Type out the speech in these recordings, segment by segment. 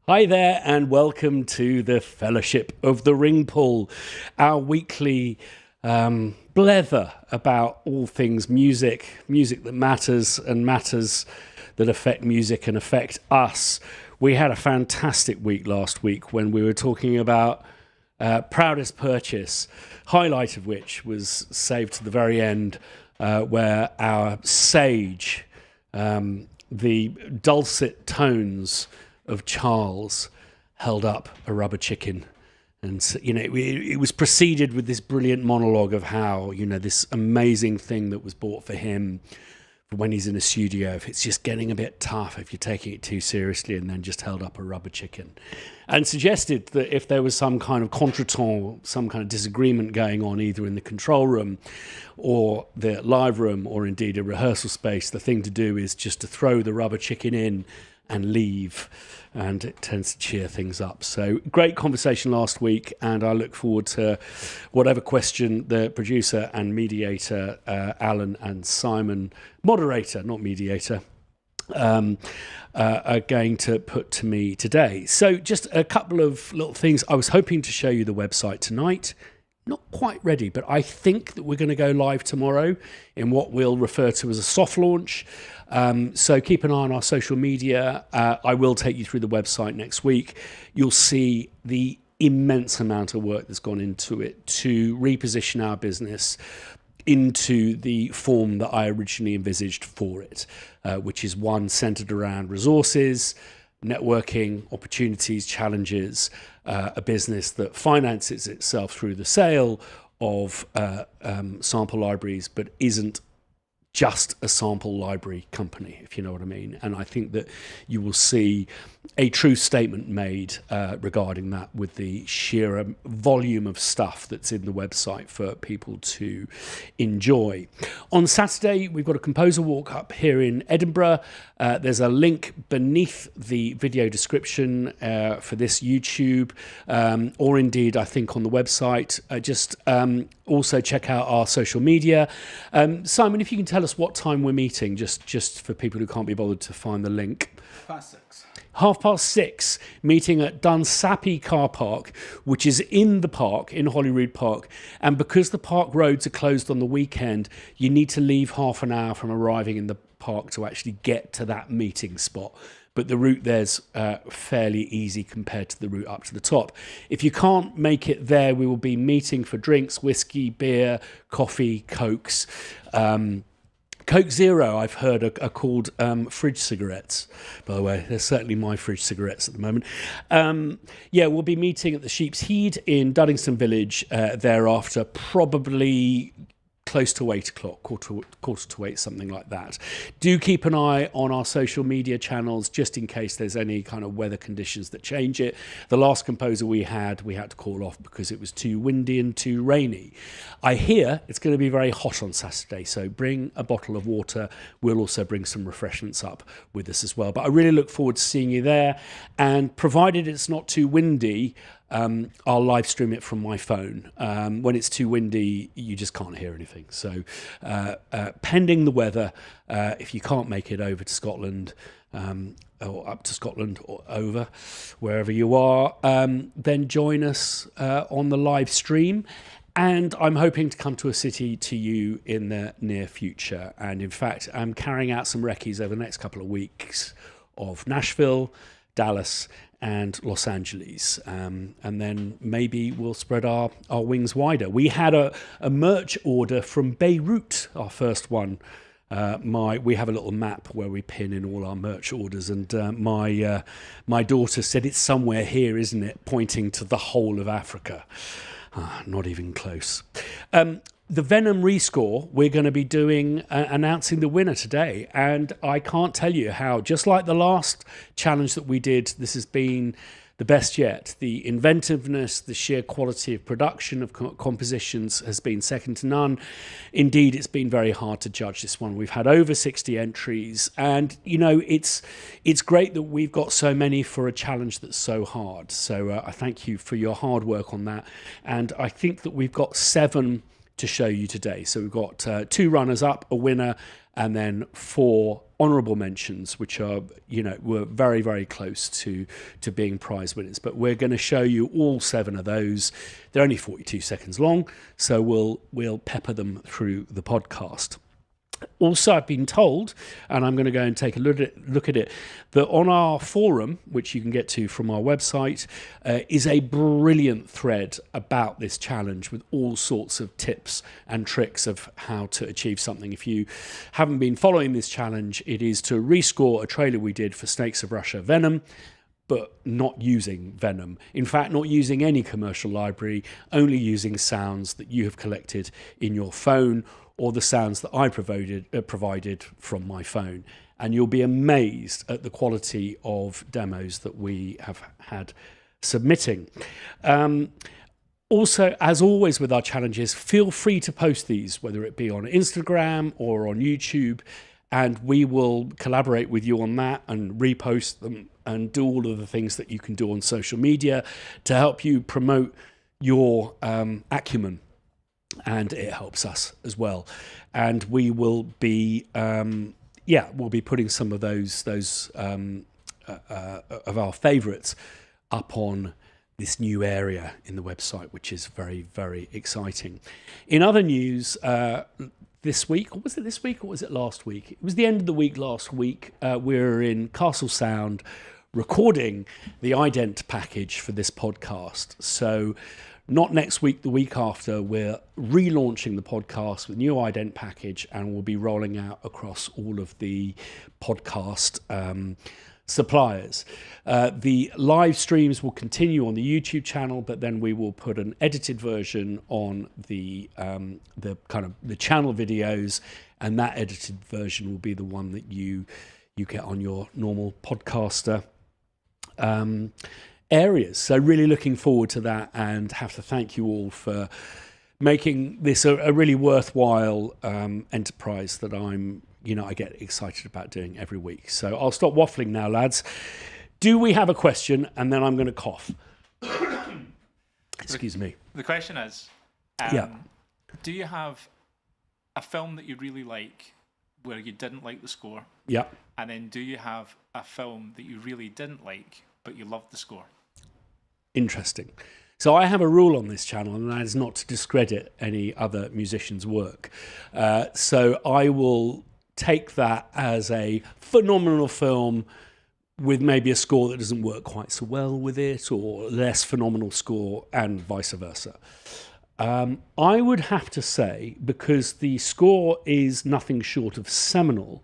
Hi there, and welcome to the Fellowship of the Ring Pull, our weekly blether about all things music that matters, and matters that affect music and affect us. We had a fantastic week last week when we were talking about Proudest Purchase, highlight of which was saved to the very end, where our sage, the dulcet tones of Charles, held up a rubber chicken. And so, it was preceded with this brilliant monologue of how, this amazing thing that was bought for him when he's in a studio, if it's just getting a bit tough, if you're taking it too seriously, and then just held up a rubber chicken. And suggested that if there was some kind of contretemps, some kind of disagreement going on, either in the control room or the live room, or indeed a rehearsal space, the thing to do is just to throw the rubber chicken in and leave, and it tends to cheer things up. So great conversation last week, and I look forward to whatever question the producer and mediator, Alan and Simon, moderator, not mediator, are going to put to me today. So just a couple of little things. I was hoping to show you the website tonight. Not quite ready, but I think that we're going to go live tomorrow in what we'll refer to as a soft launch. So keep an eye on our social media. I will take you through the website next week. You'll see the immense amount of work that's gone into it to reposition our business into the form that I originally envisaged for it, which is one centered around resources, networking, opportunities, challenges, a business that finances itself through the sale of sample libraries, but isn't just a sample library company, if you know what I mean. And I think that you will see a true statement made regarding that, with the sheer volume of stuff that's in the website for people to enjoy. On Saturday, we've got a composer walk up here in Edinburgh. There's a link beneath the video description for this YouTube, or indeed, I think, on the website. Just also check out our social media. Simon, if you can tell us what time we're meeting, just for people who can't be bothered to find the link. 6:30. 6:30, meeting at Dunsappi Car Park, which is in the park, in Holyrood Park. And because the park roads are closed on the weekend, you need to leave half an hour from arriving in the park to actually get to that meeting spot. But the route there's fairly easy compared to the route up to the top. If you can't make it there, we will be meeting for drinks, whiskey, beer, coffee, Cokes. Coke Zero, I've heard, are called fridge cigarettes, by the way. They're certainly my fridge cigarettes at the moment. We'll be meeting at the Sheep's Head in Duddingston Village thereafter, probably close to 8 o'clock, quarter to 8, something like that. Do keep an eye on our social media channels, just in case there's any kind of weather conditions that change it. The last composer we had to call off because it was too windy and too rainy. I hear it's going to be very hot on Saturday, so bring a bottle of water. We'll also bring some refreshments up with us as well. But I really look forward to seeing you there, and provided it's not too windy, I'll live stream it from my phone. When it's too windy, you just can't hear anything. So pending the weather, if you can't make it over to Scotland, or up to Scotland or over, wherever you are, then join us on the live stream. And I'm hoping to come to a city to you in the near future. And in fact, I'm carrying out some recce's over the next couple of weeks of Nashville, Dallas, and Los Angeles, and then maybe we'll spread our wings wider. We had a merch order from Beirut, our first one. We have a little map where we pin in all our merch orders, and my daughter said, "It's somewhere here, isn't it?" pointing to the whole of Africa. Not even close. The Venom Rescore, we're going to be doing, announcing the winner today. And I can't tell you how, just like the last challenge that we did, this has been the best yet. The inventiveness, the sheer quality of production of compositions has been second to none. Indeed, it's been very hard to judge this one. We've had over 60 entries, and it's great that we've got so many for a challenge that's so hard. So I thank you for your hard work on that. And I think that we've got 7 to show you today. So we've got 2 runners up, a winner, and then 4 honourable mentions, which are, were very, very close to being prize winners. But we're going to show you all 7 of those. They're only 42 seconds long, so we'll pepper them through the podcast. Also, I've been told, and I'm going to go and take a look at it, that on our forum, which you can get to from our website, is a brilliant thread about this challenge with all sorts of tips and tricks of how to achieve something. If you haven't been following this challenge, it is to rescore a trailer we did for Snakes of Russia Venom, but not using Venom. In fact, not using any commercial library, only using sounds that you have collected in your phone or the sounds that I provided from my phone. And you'll be amazed at the quality of demos that we have had submitting. Also, as always with our challenges, feel free to post these, whether it be on Instagram or on YouTube, and we will collaborate with you on that and repost them and do all of the things that you can do on social media to help you promote your acumen. And it helps us as well. And we will be, we'll be putting some of those of our favourites up on this new area in the website, which is very, very exciting. In other news, this week, or was it this week or was it last week? It was the end of the week last week. We were in Castle Sound recording the ident package for this podcast. So not next week, the week after, we're relaunching the podcast with new ident package, and we'll be rolling out across all of the podcast suppliers. The live streams will continue on the YouTube channel, but then we will put an edited version on the channel videos, and that edited version will be the one that you get on your normal podcaster areas. So really looking forward to that, and have to thank you all for making this a really worthwhile enterprise that I get excited about doing every week. So I'll stop waffling now, lads. Do we have a question? And then I'm going to cough. Excuse me. The question is, do you have a film that you really like where you didn't like the score? Yeah. And then do you have a film that you really didn't like but you loved the score? Interesting. So I have a rule on this channel, and that is not to discredit any other musician's work. So I will take that as a phenomenal film with maybe a score that doesn't work quite so well with it, or less phenomenal score, and vice versa. I would have to say, because the score is nothing short of seminal,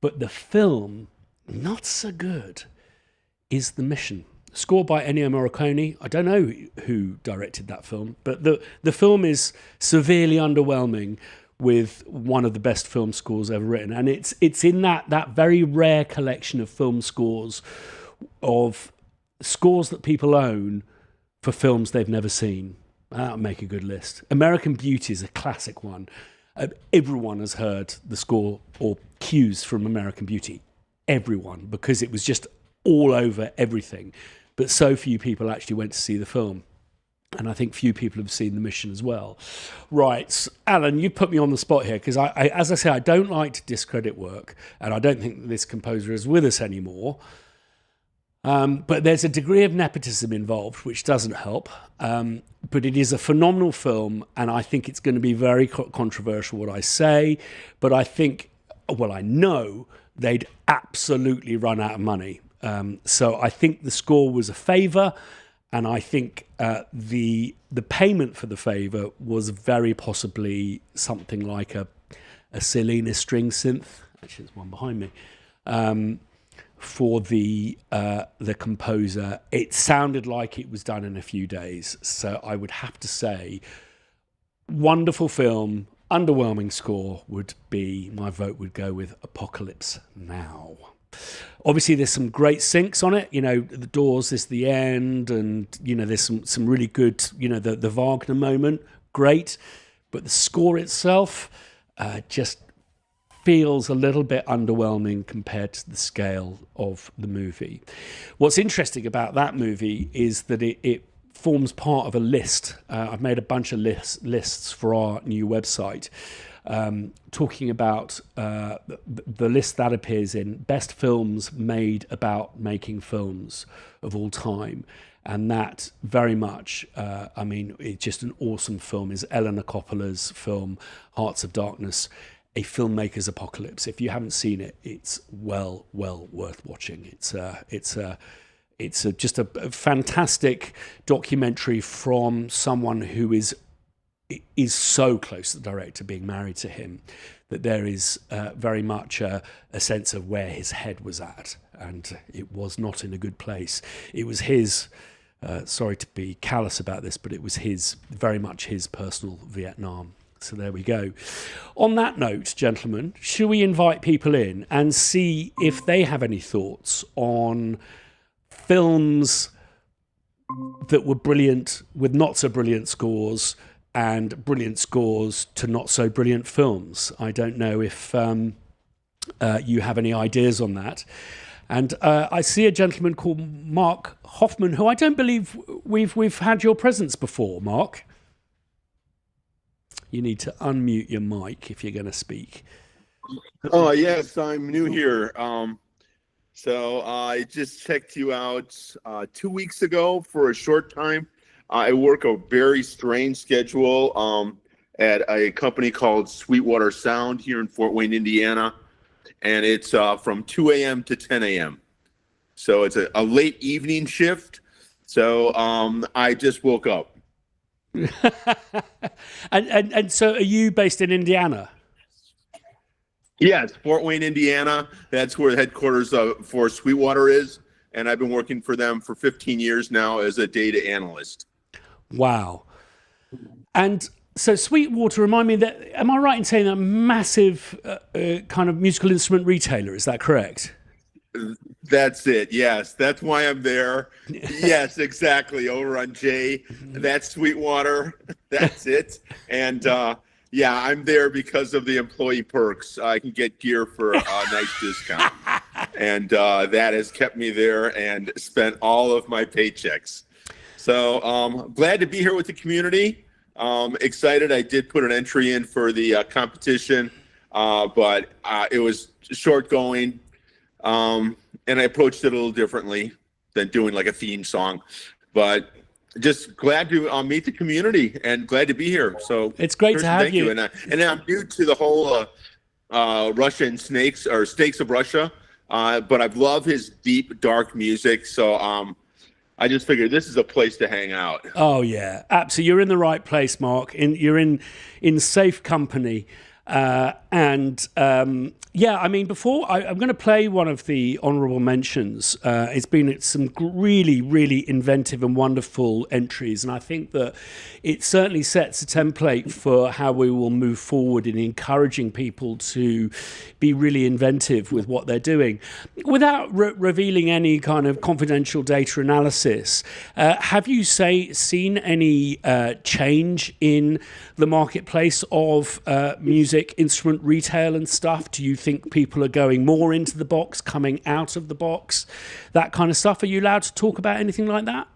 but the film, not so good, is The Mission. Score by Ennio Morricone. I don't know who directed that film, but the film is severely underwhelming, with one of the best film scores ever written. And it's in that very rare collection of film scores, of scores that people own for films they've never seen. That would make a good list. American Beauty is a classic one. Everyone has heard the score or cues from American Beauty. Everyone, because it was just all over everything. But so few people actually went to see the film. And I think few people have seen The Mission as well. Right, Alan, you put me on the spot here, because I as I say, I don't like to discredit work, and I don't think that this composer is with us anymore. But there's a degree of nepotism involved, which doesn't help. But it is a phenomenal film, and I think it's going to be very controversial what I say. But I think, well, I know they'd absolutely run out of money. So I think the score was a favour, and I think the payment for the favour was very possibly something like a Selena string synth. Actually, there's one behind me. For the composer, it sounded like it was done in a few days. So I would have to say, wonderful film, underwhelming score would be, my vote would go with Apocalypse Now. Obviously, there's some great syncs on it. You know, the Doors is the end, and you know, there's some really good, you know, the Wagner moment, great. But the score itself just feels a little bit underwhelming compared to the scale of the movie. What's interesting about that movie is that it forms part of a list. I've made a bunch of lists for our new website, talking about the list that appears in best films made about making films of all time. And that very much, I mean, it's just an awesome film, is Eleanor Coppola's film, Hearts of Darkness, a filmmaker's apocalypse. If you haven't seen it, it's well worth watching. It's just a fantastic documentary from someone who is so close to the director, being married to him, that there is very much a sense of where his head was at, and it was not in a good place. It was his, sorry to be callous about this, but it was very much his personal Vietnam. So there we go. On that note, gentlemen, should we invite people in and see if they have any thoughts on films that were brilliant with not so brilliant scores, and brilliant scores to not so brilliant films? I don't know if you have any ideas on that. And I see a gentleman called Mark Hoffman, who I don't believe we've had your presence before. Mark, you need to unmute your mic if you're going to speak. Oh, yes, I'm new here. So I just checked you out 2 weeks ago for a short time. I work a very strange schedule at a company called Sweetwater Sound here in Fort Wayne, Indiana. And it's from 2 a.m. to 10 a.m. So it's a late evening shift. So I just woke up. and so are you based in Indiana? Yes, Fort Wayne, Indiana. That's where the headquarters for Sweetwater is. And I've been working for them for 15 years now as a data analyst. Wow. And so Sweetwater, remind me, that, am I right in saying that massive kind of musical instrument retailer? Is that correct? That's it. Yes, that's why I'm there. Yes, exactly. Over on J. That's Sweetwater. That's it. And yeah, I'm there because of the employee perks. I can get gear for a nice discount. And that has kept me there and spent all of my paychecks. So glad to be here with the community. Excited. I did put an entry in for the competition, but it was short going. And I approached it a little differently than doing like a theme song. But just glad to meet the community and glad to be here. So it's great to have you. And I'm new to the whole Russian snakes of Russia, but I've loved his deep, dark music. So I just figured this is a place to hang out. Oh yeah, absolutely. You're in the right place, Mark. You're in safe company. Yeah, I mean, before I'm going to play one of the honourable mentions. It's been some really, really inventive and wonderful entries, and I think that it certainly sets a template for how we will move forward in encouraging people to be really inventive with what they're doing. Without revealing any kind of confidential data analysis, have you seen any change in the marketplace of music instrument retail and stuff? Do you think people are going more into the box, coming out of the box, that kind of stuff? Are you allowed to talk about anything like that?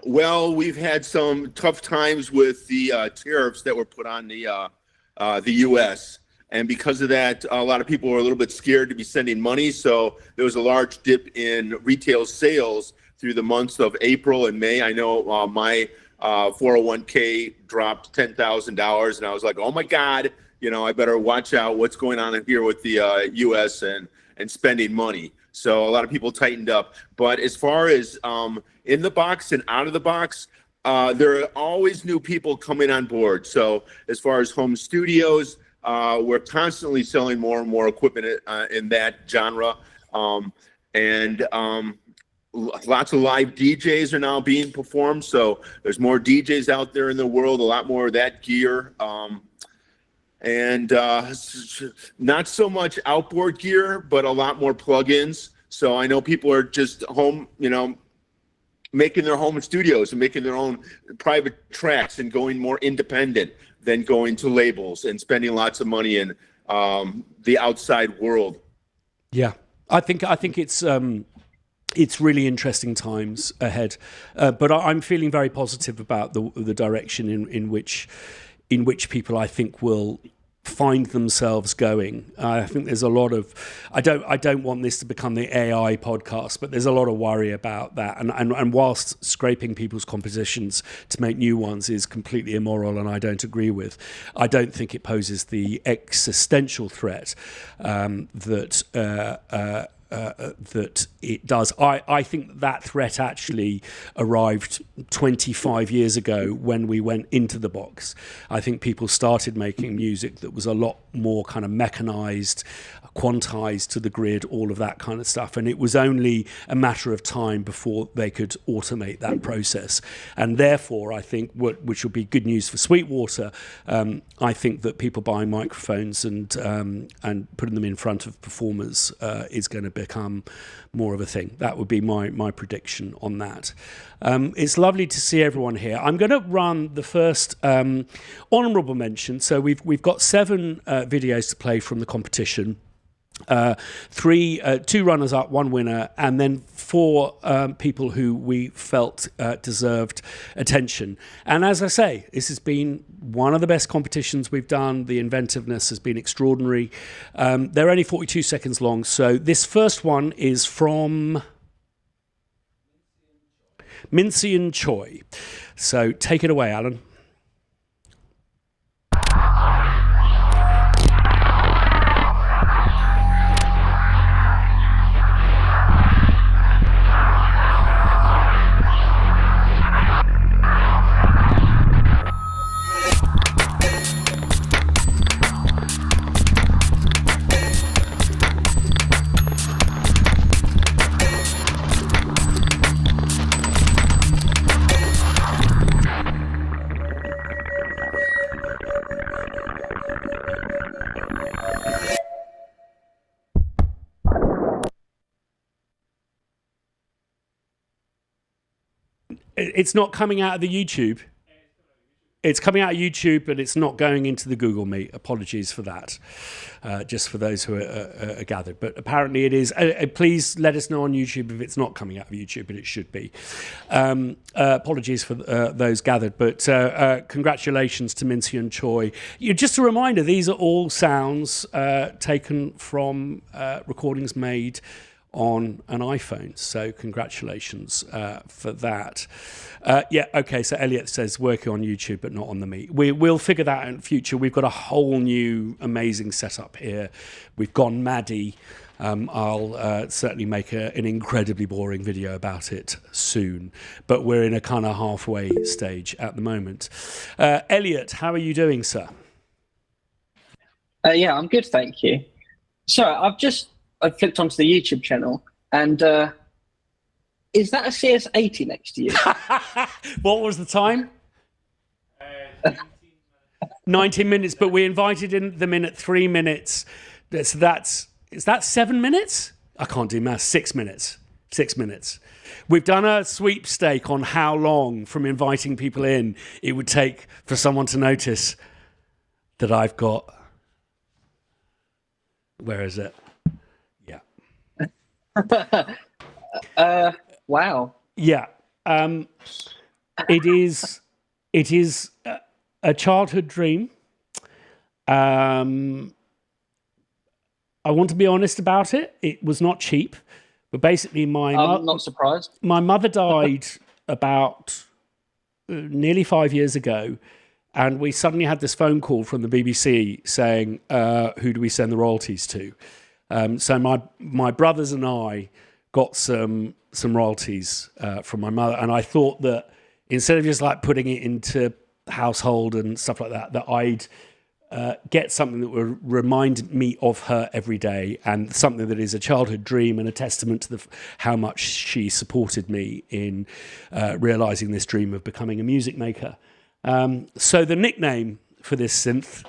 Well, we've had some tough times with the tariffs that were put on the U.S. And because of that, a lot of people were a little bit scared to be sending money. So there was a large dip in retail sales through the months of April and May. I know my 401k dropped $10,000, and I was like, oh my God, I better watch out what's going on in here with the U.S. and spending money. So a lot of people tightened up. But as far as in the box and out of the box, there are always new people coming on board. So as far as home studios, we're constantly selling more and more equipment in that genre. Lots of live DJs are now being performed. So there's more DJs out there in the world, a lot more of that gear. Not so much outboard gear, but a lot more plugins. So I know people are just home, making their home studios and making their own private tracks and going more independent than going to labels and spending lots of money in the outside world. Yeah, I think it's it's really interesting times ahead. But I'm feeling very positive about the direction in which people, I think, will find themselves going. I think there's a lot of, I don't want this to become the AI podcast, but there's a lot of worry about that. And whilst scraping people's compositions to make new ones is completely immoral, and I don't agree with, I don't think it poses the existential threat that it does. I think that threat actually arrived 25 years ago when we went into the box. I think people started making music that was a lot more kind of mechanized, quantized to the grid, all of that kind of stuff. And it was only a matter of time before they could automate that process. And therefore, I think, which will be good news for Sweetwater, I think that people buying microphones and putting them in front of performers is going to become more of a thing. That would be my prediction on that. It's lovely to see everyone here. I'm going to run the first honourable mention. So we've got 7 videos to play from the competition. 2 runners up, 1 winner, and then 4 people who we felt deserved attention. And as I say, this has been one of the best competitions we've done. The inventiveness has been extraordinary. They're only 42 seconds long. So this first one is from Mincian Choi. So take it away, Alan. It's not coming out of the YouTube. It's coming out of YouTube, but it's not going into the Google Meet. Apologies for that, just for those who are gathered. But apparently it is. Please let us know on YouTube if it's not coming out of YouTube, but it should be. Apologies for those gathered, but congratulations to Mincian Choi. Just a reminder, these are all sounds taken from recordings made on an iPhone, so congratulations for that. So Elliot says working on YouTube but not on the Meet. We'll figure that out in the future. We've got a whole new amazing setup here. We've gone Maddie. I'll certainly make an incredibly boring video about it soon, but we're in a kind of halfway stage at the moment. Elliot, how are you doing, sir? Yeah, I'm good, thank you. So I flipped onto the YouTube channel, and is that a CS80 next to you? What was the time? 19 minutes, but we invited them in at 3 minutes. Is that 7 minutes? I can't do maths. 6 minutes. 6 minutes. We've done a sweepstake on how long from inviting people in it would take for someone to notice that I've got... Where is it? Wow. Yeah. It is a childhood dream. I want to be honest about it. It was not cheap, but basically I'm not surprised. My mother died about nearly 5 years ago, and we suddenly had this phone call from the BBC saying, who do we send the royalties to? So my brothers and I got some royalties from my mother, and I thought that instead of just like putting it into household and stuff like that, that I'd get something that would remind me of her every day, and something that is a childhood dream and a testament to how much she supported me in realizing this dream of becoming a music maker. So the nickname for this synth,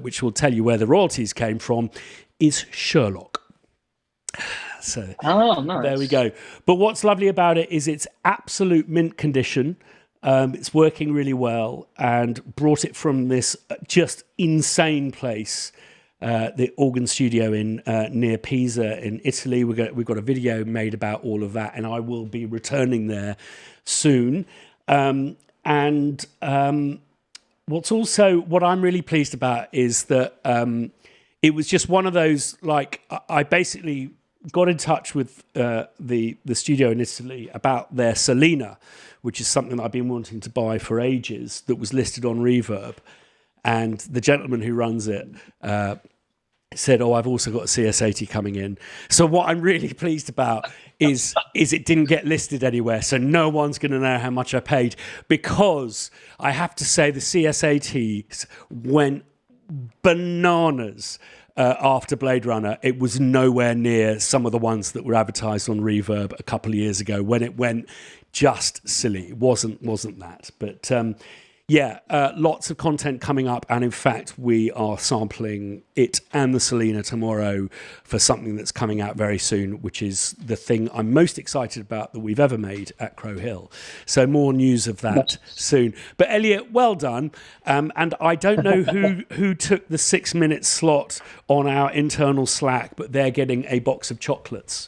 which will tell you where the royalties came from, is Sherlock. So nice. There we go. But what's lovely about it is it's absolute mint condition. It's working really well, and brought it from this just insane place the organ studio in near Pisa in Italy. We've got a video made about all of that, and I will be returning there soon. What I'm really pleased about is that it was just one of those, like, I basically got in touch with the studio in Italy about their Selena, which is something I've been wanting to buy for ages, that was listed on Reverb. And the gentleman who runs it said, "Oh, I've also got a CS80 coming in." So what I'm really pleased about is it didn't get listed anywhere, so no one's going to know how much I paid, because I have to say the CS80s went bananas after Blade Runner. It was nowhere near some of the ones that were advertised on Reverb a couple of years ago, when it went just silly. It wasn't that, but lots of content coming up, and in fact we are sampling it and the Selena tomorrow for something that's coming out very soon, which is the thing I'm most excited about that we've ever made at Crow Hill. So more news of that soon. But Elliot, well done. And I don't know who took the 6-minute slot on our internal Slack, but they're getting a box of chocolates.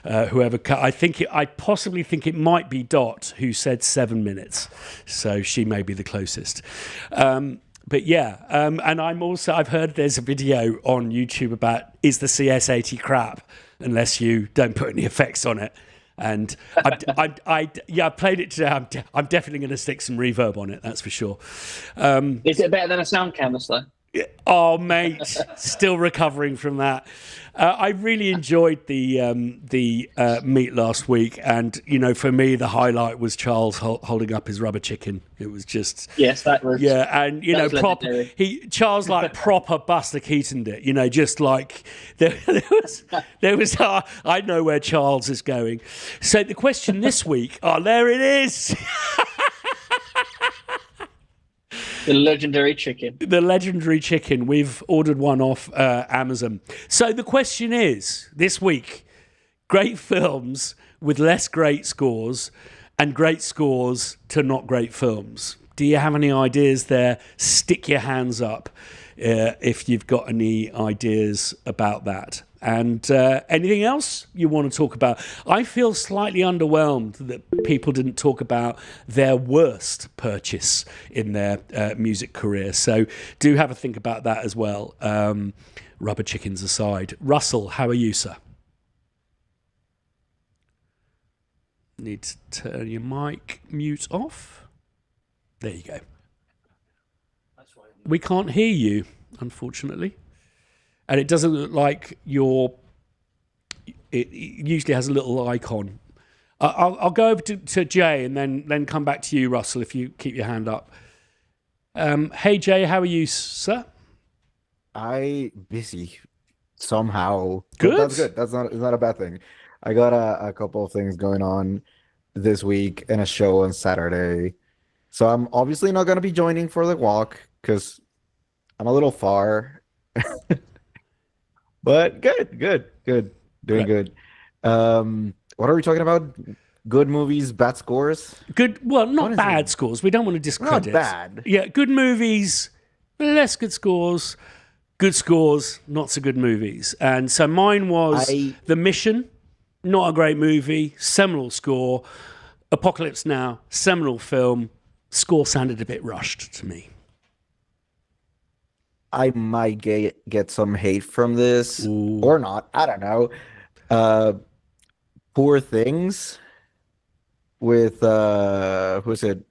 I possibly think it might be Dot, who said 7 minutes, so she may be the closest. And I've heard there's a video on YouTube about, is the CS80 crap unless you don't put any effects on it? And I played it today. I'm definitely going to stick some reverb on it, that's for sure. Is it better than a sound canvas though? Oh, mate, still recovering from that. I really enjoyed the meet last week, and for me the highlight was Charles holding up his rubber chicken. It was just that was and proper. Charles like proper Buster Keaton'd it. Just like there was. I know where Charles is going. So the question this week. Oh, there it is. The legendary chicken. The legendary chicken. We've ordered one off Amazon. So the question is, this week, great films with less great scores and great scores to not great films. Do you have any ideas there? Stick your hands up if you've got any ideas about that. And anything else you want to talk about? I feel slightly underwhelmed that people didn't talk about their worst purchase in their music career. So do have a think about that as well. Rubber chickens aside. Russell, how are you, sir? Need to turn your mic mute off. There you go. We can't hear you, unfortunately. And it doesn't look like it usually has a little icon. I'll go over to Jay and then come back to you, Russell, if you keep your hand up. Hey, Jay, how are you, sir? Busy somehow. Good. That's good. It's not a bad thing. I got a couple of things going on this week and a show on Saturday. So I'm obviously not going to be joining for the walk because I'm a little far. But good. Doing good. What are we talking about? Good movies, bad scores? Good, well, not bad scores. We don't want to discredit. Not bad. Yeah, good movies, less good scores not so good movies. And so mine was The Mission, not a great movie, seminal score. Apocalypse Now, seminal film, score sounded a bit rushed to me. I might get some hate from this. Ooh. Or not. I don't know. Poor Things with who's it?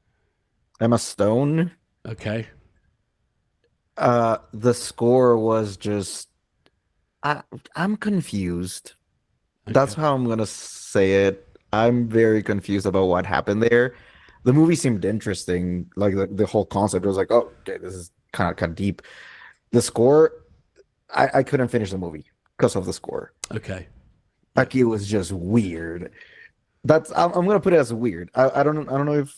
Emma Stone. Okay. The score was just I'm confused. Okay. That's how I'm gonna say it. I'm very confused about what happened there. The movie seemed interesting. Like the whole concept was like, oh, okay, this is kind of deep. The score, I couldn't finish the movie because of the score. Okay. Like it was just weird. I'm gonna put it as weird. I don't know if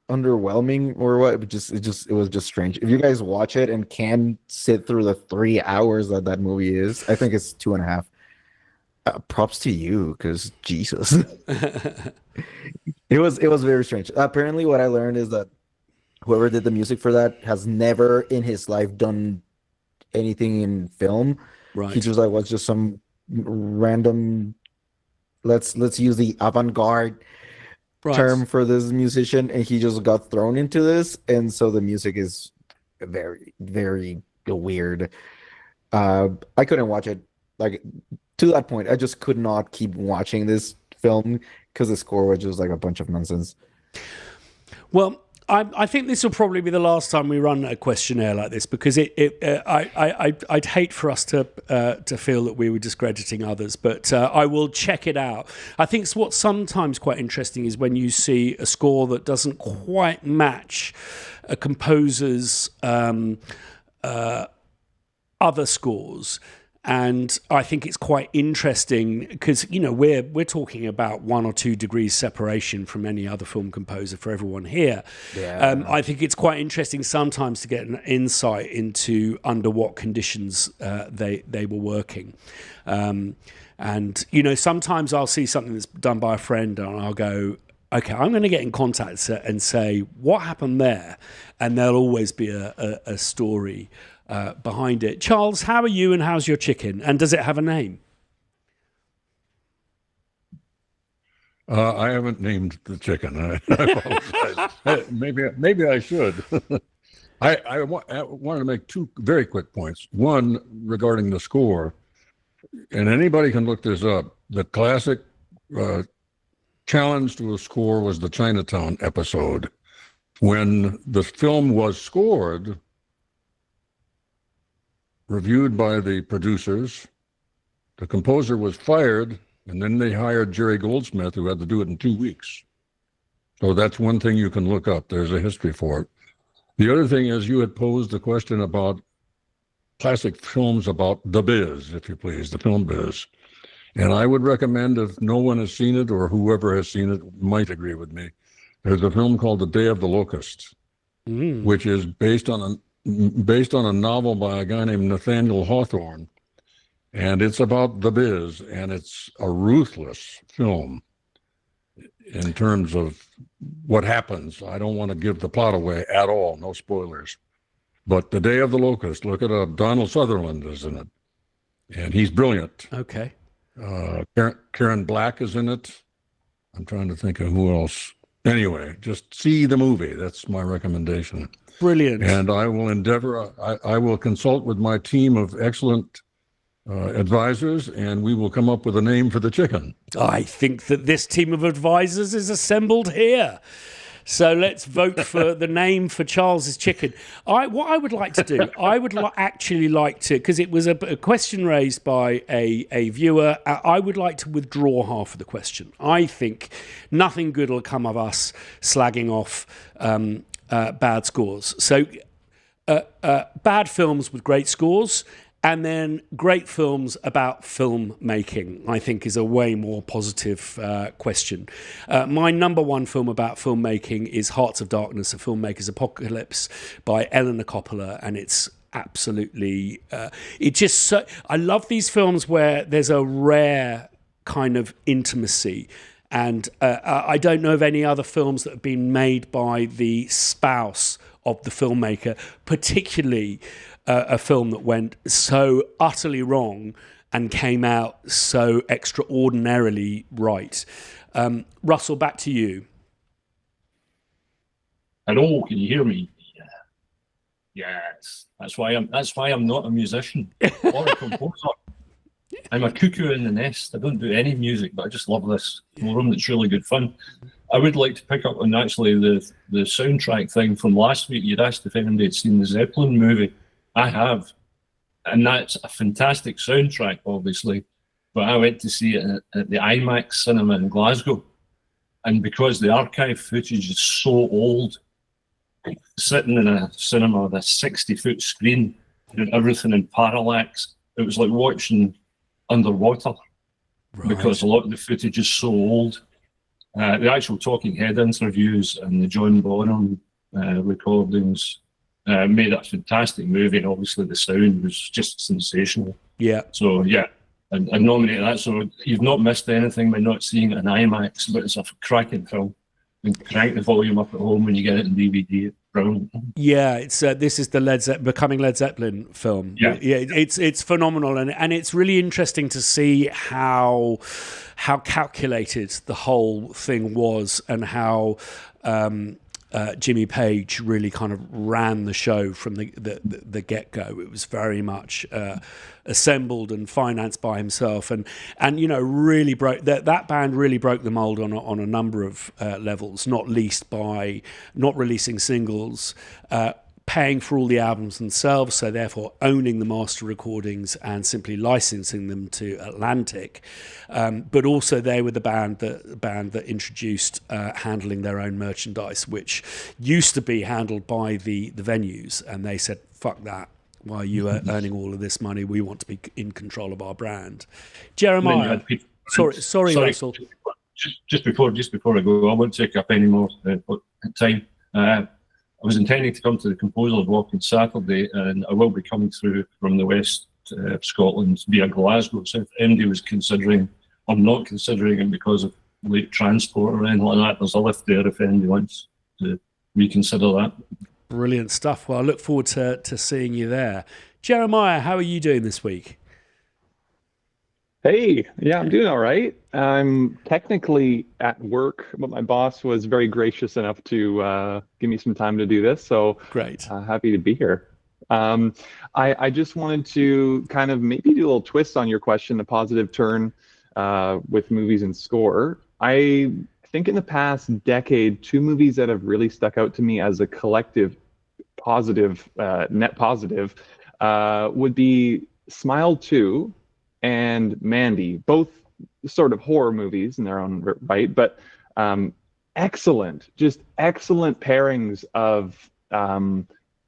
underwhelming or what. It was just strange. If you guys watch it and can sit through the 3 hours that movie is, I think it's 2.5. Props to you, because Jesus, it was very strange. Apparently, what I learned is that whoever did the music for that has never in his life done anything in film. Right. He just like was just some random. Let's use the avant-garde term for this musician, and he just got thrown into this, and so the music is very, very weird. I couldn't watch it. Like, to that point, I just could not keep watching this film because the score was just like a bunch of nonsense. Well, I think this will probably be the last time we run a questionnaire like this, because I'd hate for us to feel that we were discrediting others, but I will check it out. I think what's sometimes quite interesting is when you see a score that doesn't quite match a composer's other scores. And I think it's quite interesting because, you know, we're talking about 1 or 2 degrees separation from any other film composer for everyone here. Yeah. I think it's quite interesting sometimes to get an insight into under what conditions they were working. And, you know, sometimes I'll see something that's done by a friend and I'll go, okay, I'm going to get in contact and say, what happened there? And there'll always be a story behind it. Charles, how are you and how's your chicken? And does it have a name? I haven't named the chicken. I apologize. Maybe I should. I wanted to make 2 very quick points. One, regarding the score, and anybody can look this up. The classic challenge to a score was the Chinatown episode. When the film was scored, reviewed by the producers, the composer was fired, and then they hired Jerry Goldsmith, who had to do it in 2 weeks. So that's one thing you can look up. There's a history for it. The other thing is, you had posed the question about classic films about the biz, if you please, the film biz. And I would recommend, if no one has seen it or whoever has seen it might agree with me, there's a film called The Day of the Locust, which is based on a novel by a guy named Nathaniel Hawthorne, and it's about the biz, and it's a ruthless film in terms of what happens. I don't want to give the plot away at all, no spoilers. But The Day of the Locust, look it up. Donald Sutherland is in it, and he's brilliant. Okay. Karen Black is in it. I'm trying to think of who else. Anyway, just see the movie. That's my recommendation. Brilliant. And I will endeavor, I will consult with my team of excellent advisors, and we will come up with a name for the chicken. I think that this team of advisors is assembled here. So let's vote for the name for Charles's chicken. What I would like to do, I would actually like to, because it was a question raised by a viewer, I would like to withdraw half of the question. I think nothing good will come of us slagging off bad scores. So bad films with great scores, and then great films about filmmaking, I think, is a way more positive question. My number 1 film about filmmaking is Hearts of Darkness, A Filmmaker's Apocalypse by Eleanor Coppola, and it's absolutely... I love these films where there's a rare kind of intimacy, and I don't know of any other films that have been made by the spouse of the filmmaker, particularly a film that went so utterly wrong and came out so extraordinarily right. Russell, back to you. Hello, can you hear me? Yes. That's why I'm not a musician or a composer. I'm a cuckoo in the nest. I don't do any music, but I just love this forum. It's really good fun. I would like to pick up on actually the soundtrack thing from last week. You'd asked if anybody had seen the Zeppelin movie. I have. And that's a fantastic soundtrack, obviously. But I went to see it at the IMAX cinema in Glasgow. And because the archive footage is so old, sitting in a cinema with a 60-foot screen and everything in parallax, it was like watching underwater. Right. Because a lot of the footage is so old. The actual Talking Head interviews and the John Bonham recordings made a fantastic movie, and obviously the sound was just sensational. Yeah. So yeah, I nominated that. So you've not missed anything by not seeing it in IMAX, but it's a cracking film. And crank the volume up at home when you get it in DVD. brilliant. Yeah, it's this is the Becoming Led Zeppelin film. Yeah. It's phenomenal, and it's really interesting to see how calculated the whole thing was, and how Jimmy Page really kind of ran the show from the get-go. It was very much assembled and financed by himself, and really broke that band really broke the mold on a number of levels, not least by not releasing singles, paying for all the albums themselves, so therefore owning the master recordings and simply licensing them to Atlantic. But also they were the band that introduced handling their own merchandise, which used to be handled by the venues, and they said, fuck that. Why are you earning all of this money? We want to be in control of our brand. Jeremiah, sorry, Russell. Just before I go, I won't take up any more time. I was intending to come to the Composers Walk on Saturday, and I will be coming through from the west of Scotland via Glasgow. So if anybody was considering, I'm not considering it because of late transport or anything like that, there's a lift there if anybody wants to reconsider that. Brilliant stuff. Well, I look forward to seeing you there. Jeremiah, how are you doing this week? Hey, yeah, I'm doing all right. I'm technically at work, but my boss was very gracious enough to give me some time to do this. So great. Happy to be here. I just wanted to kind of maybe do a little twist on your question, a positive turn with movies and score. I think in the past decade, 2 movies that have really stuck out to me as a collective positive, net positive, would be Smile 2 and Mandy, both sort of horror movies in their own right, but excellent pairings of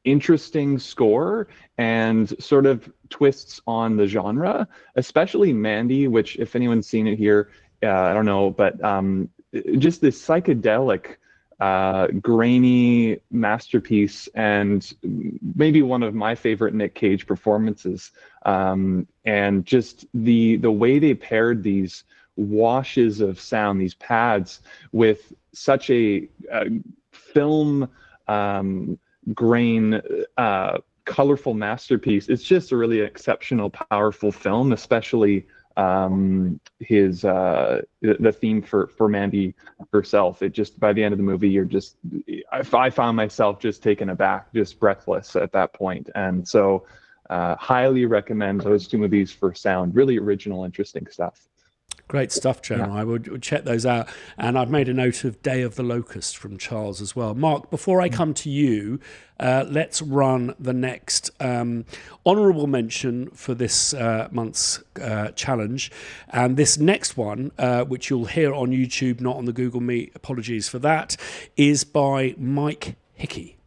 interesting score and sort of twists on the genre, especially Mandy, which if anyone's seen it here, I don't know, but just this psychedelic, grainy masterpiece, and maybe one of my favorite Nick Cage performances. And just the way they paired these washes of sound, these pads, with such a film grain, colorful masterpiece. It's just a really exceptional, powerful film, especially his the theme for Mandy herself. It just, by the end of the movie, I found myself just taken aback, just breathless at that point. And so highly recommend those 2 movies for sound. Really original, interesting stuff. Great stuff, Jeremy. I would check those out. And I've made a note of Day of the Locust from Charles as well. Mark, before I come to you, let's run the next honourable mention for this month's challenge. And this next one, which you'll hear on YouTube, not on the Google Meet, apologies for that, is by Mike Hickey.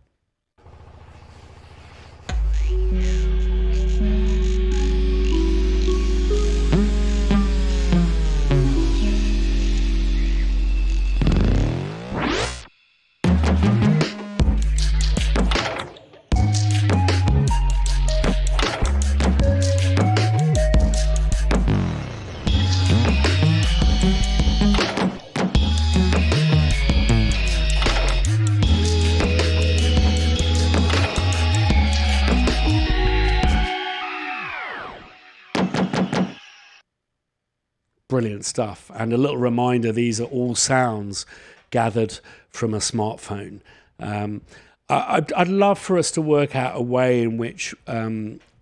Brilliant stuff. And a little reminder, these are all sounds gathered from a smartphone. I'd love for us to work out a way in which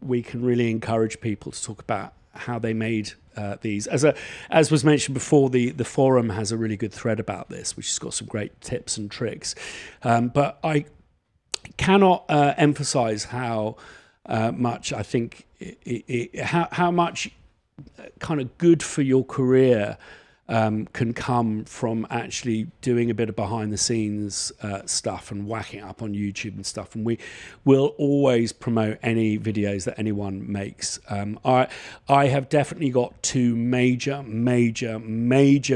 we can really encourage people to talk about how they made these. As was mentioned before, the forum has a really good thread about this, which has got some great tips and tricks. But I cannot emphasize how much I think how much kind of good for your career can come from actually doing a bit of behind the scenes stuff and whacking it up on YouTube and stuff. And we will always promote any videos that anyone makes. I have definitely got 2 major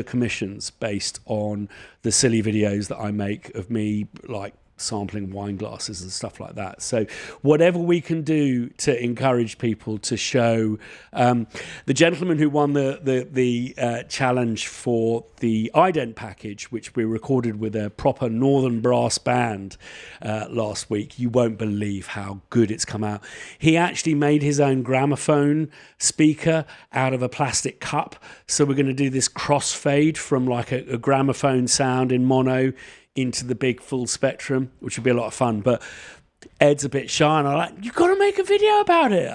commissions based on the silly videos that I make of me like sampling wine glasses and stuff like that. So whatever we can do to encourage people to show, the gentleman who won the challenge for the ident package, which we recorded with a proper northern brass band last week, you won't believe how good it's come out. He actually made his own gramophone speaker out of a plastic cup, so we're going to do this crossfade from like a gramophone sound in mono into the big full spectrum, which would be a lot of fun. But Ed's a bit shy, and I'm like, you've got to make a video about it.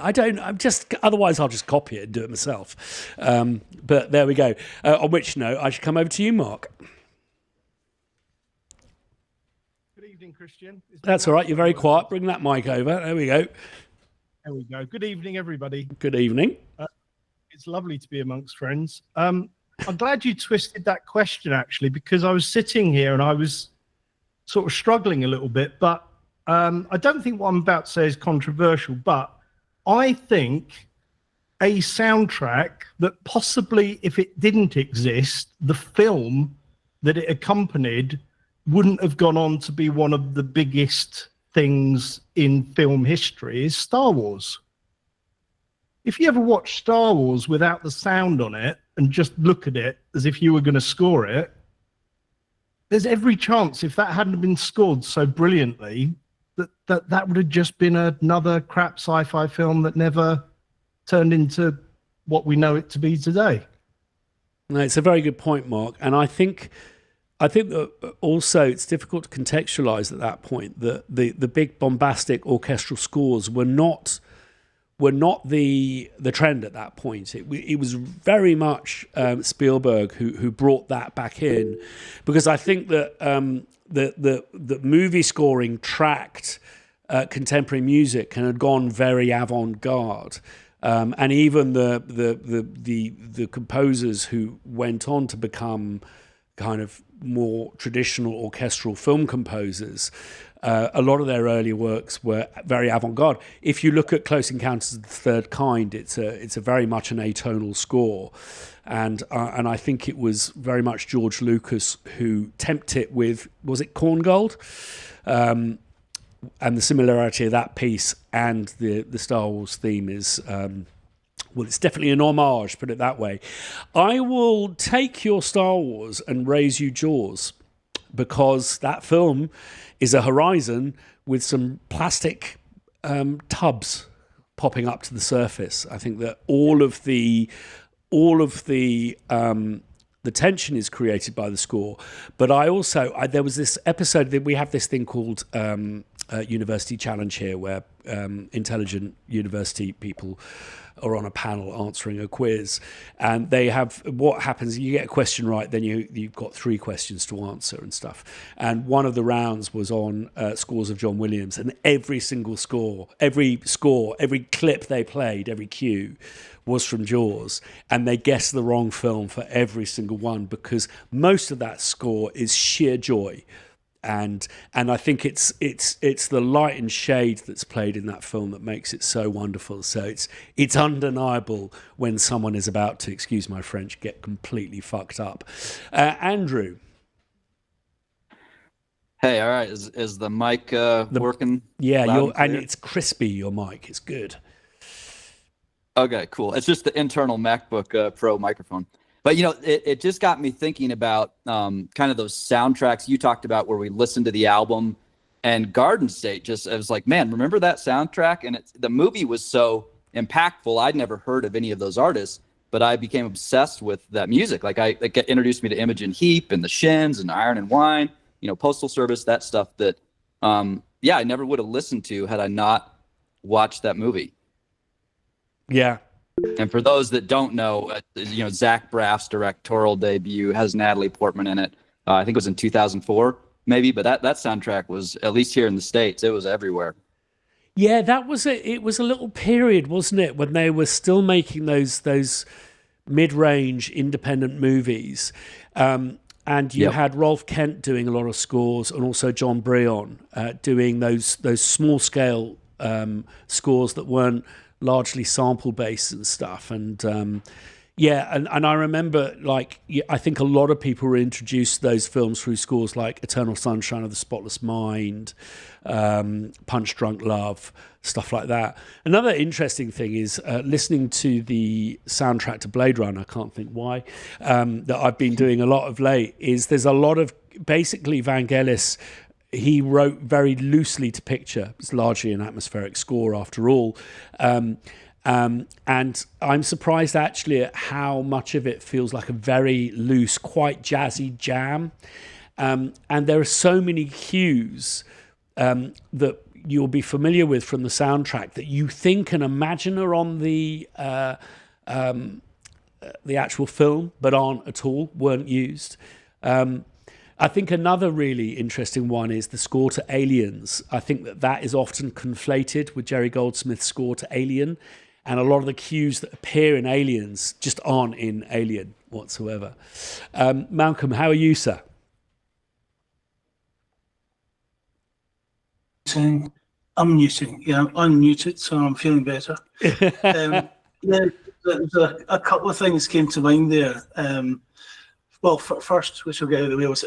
Otherwise I'll just copy it and do it myself. But there we go. On which note, I should come over to you, Mark. Good evening, Christian. That's all right. You're very quiet. Bring that mic over. There we go. There we go. Good evening, everybody. Good evening. It's lovely to be amongst friends. I'm glad you twisted that question, actually, because I was sitting here and I was sort of struggling a little bit. But I don't think what I'm about to say is controversial, but I think a soundtrack that possibly, if it didn't exist, the film that it accompanied wouldn't have gone on to be one of the biggest things in film history is Star Wars. If you ever watch Star Wars without the sound on it and just look at it as if you were going to score it, there's every chance if that hadn't been scored so brilliantly that would have just been another crap sci-fi film that never turned into what we know it to be today. No, it's a very good point, Mark. And I think that also it's difficult to contextualize at that point that the big bombastic orchestral scores were not the trend at that point. It was very much Spielberg who brought that back in, because I think that the movie scoring tracked contemporary music and had gone very avant-garde. And even the composers who went on to become kind of more traditional orchestral film composers, a lot of their early works were very avant-garde. If you look at Close Encounters of the Third Kind, it's a very much an atonal score, and I think it was very much George Lucas who tempted it with, was it Korngold? And the similarity of that piece and the Star Wars theme is, well, it's definitely an homage, put it that way. I will take your Star Wars and raise you Jaws, because that film is a horizon with some plastic tubs popping up to the surface. I think that all of the tension is created by the score. But there was this episode that we have this thing called University Challenge here, where intelligent university people are on a panel answering a quiz, and they have, what happens, you get a question right, then you've got 3 questions to answer and stuff. And one of the rounds was on scores of John Williams, and every single score, every clip they played, every cue was from Jaws, and they guessed the wrong film for every single one, because most of that score is sheer joy. And I think it's the light and shade that's played in that film that makes it so wonderful. So it's undeniable when someone is about to, excuse my French, get completely fucked up. Andrew. Hey, all right. Is the mic working? Yeah, and it's crispy. Your mic, it's good. Okay, cool. It's just the internal MacBook Pro microphone. But, it just got me thinking about kind of those soundtracks you talked about where we listened to the album, and Garden State I was like, man, remember that soundtrack? And the movie was so impactful. I'd never heard of any of those artists, but I became obsessed with that music. Like it introduced me to Imogen Heap and the Shins and Iron and Wine, Postal Service, that stuff that, I never would have listened to had I not watched that movie. Yeah. And for those that don't know, Zach Braff's directorial debut has Natalie Portman in it. I think it was in 2004, maybe. But that soundtrack was, at least here in the States, it was everywhere. Yeah, it was a little period, wasn't it, when they were still making those mid-range independent movies. And you had Rolf Kent doing a lot of scores, and also John Brion doing those small-scale scores that weren't largely sample based and stuff. And Yeah, and I remember, like, I think a lot of people were introduced to those films through scores like Eternal Sunshine of the Spotless Mind, Punch Drunk Love, stuff like that. Another interesting thing is listening to the soundtrack to Blade Runner, I can't think why, that I've been doing a lot of late, is there's a lot of, basically Vangelis, he wrote very loosely to picture. It's largely an atmospheric score after all. And I'm surprised actually at how much of it feels like a very loose, quite jazzy jam. And there are so many cues that you'll be familiar with from the soundtrack that you think and imagine are on the actual film, but aren't at all, weren't used. I think another really interesting one is the score to Aliens. I think that is often conflated with Jerry Goldsmith's score to Alien. And a lot of the cues that appear in Aliens just aren't in Alien whatsoever. Malcolm, how are you, sir? I'm muting. Yeah, I'm muted, so I'm feeling better. Yeah, there's a couple of things came to mind there. Well, first, which I'll get out of the way, was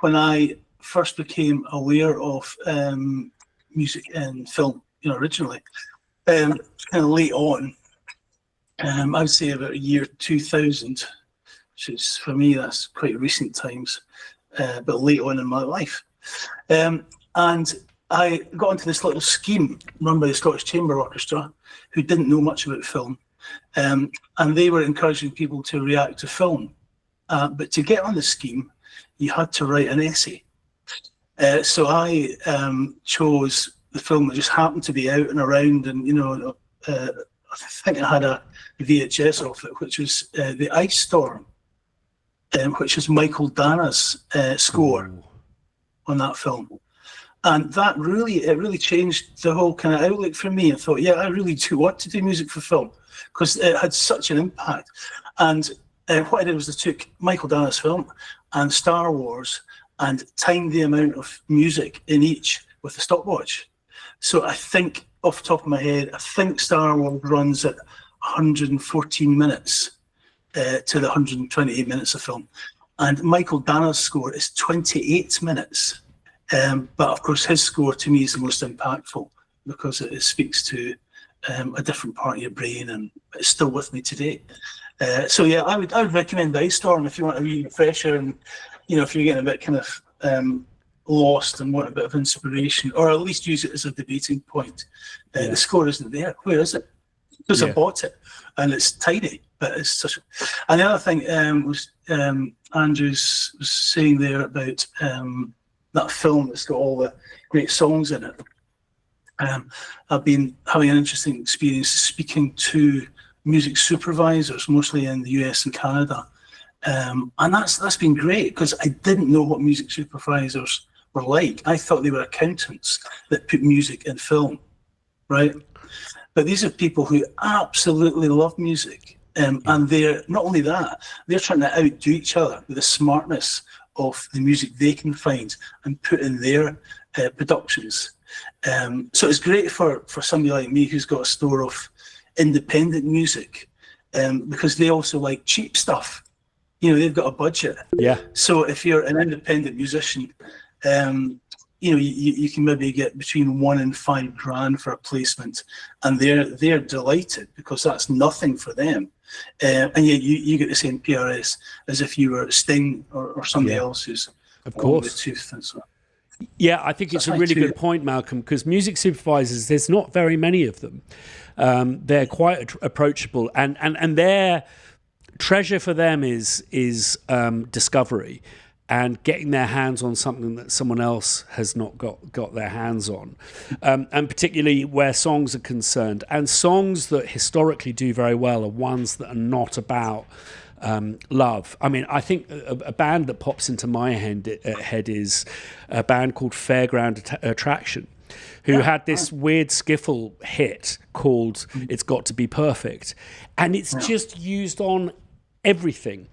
when I first became aware of music in film, originally. Kind of late on, I would say about year 2000, which is, for me, that's quite recent times, but late on in my life. And I got into this little scheme run by the Scottish Chamber Orchestra, who didn't know much about film, and they were encouraging people to react to film. But to get on the scheme, you had to write an essay. So I chose the film that just happened to be out and around, and I think I had a VHS of it, which was The Ice Storm, which is Michael Dana's score on that film. And that really changed the whole kind of outlook for me. I thought, yeah, I really do want to do music for film, because it had such an impact. And what I did was I took Michael Dana's film and Star Wars and timed the amount of music in each with a stopwatch. So I think, off the top of my head, I think Star Wars runs at 114 minutes to the 128 minutes of film. And Michael Dana's score is 28 minutes. But of course, his score to me is the most impactful, because it speaks to a different part of your brain, and it's still with me today. So yeah, I would recommend Ice Storm if you want a wee refresher, and if you're getting a bit kind of lost and want a bit of inspiration, or at least use it as a debating point. The score isn't there. Where is it? Because I bought it, and it's tiny, but it's such. And the other thing was Andrews was saying there about that film that's got all the great songs in it. I've been having an interesting experience speaking to music supervisors, mostly in the US and Canada. And that's been great, because I didn't know what music supervisors were like. I thought they were accountants that put music in film, right? But these are people who absolutely love music. And they're not only that, they're trying to outdo each other with the smartness of the music they can find and put in their productions. So it's great for somebody like me who's got a store of independent music, because they also like cheap stuff. They've got a budget. Yeah. So if you're an independent musician, you can maybe get between $1,000 and $5,000 for a placement, and they're delighted, because that's nothing for them. And yet you get the same PRS as if you were Sting or somebody else who's of course the tooth and so on. Yeah, I think it's a really good point, Malcolm, because music supervisors, there's not very many of them. They're quite approachable, and their treasure for them is discovery and getting their hands on something that someone else has not got their hands on, and particularly where songs are concerned. And songs that historically do very well are ones that are not about love. I mean, I think a band that pops into my head is a band called Fairground Attraction, who had this weird skiffle hit called It's Got to Be Perfect. And it's just used on everything,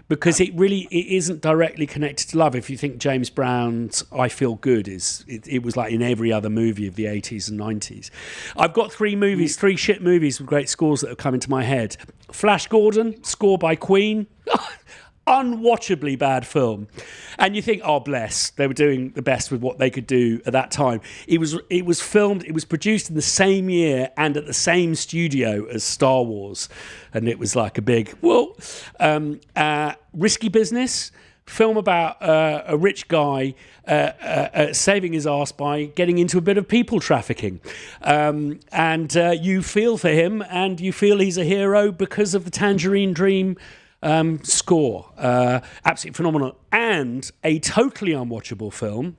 because it isn't directly connected to love. If you think James Brown's I Feel Good it was like in every other movie of the 80s and 90s. I've got three shit movies with great scores that have come into my head. Flash Gordon, score by Queen. Unwatchably bad film, and you think, oh bless, they were doing the best with what they could do at that time. It was produced in the same year and at the same studio as Star Wars, and it was like a big Risky Business, film about a rich guy saving his ass by getting into a bit of people trafficking, and you feel for him and you feel he's a hero because of the Tangerine Dream score. Absolutely phenomenal, and a totally unwatchable film,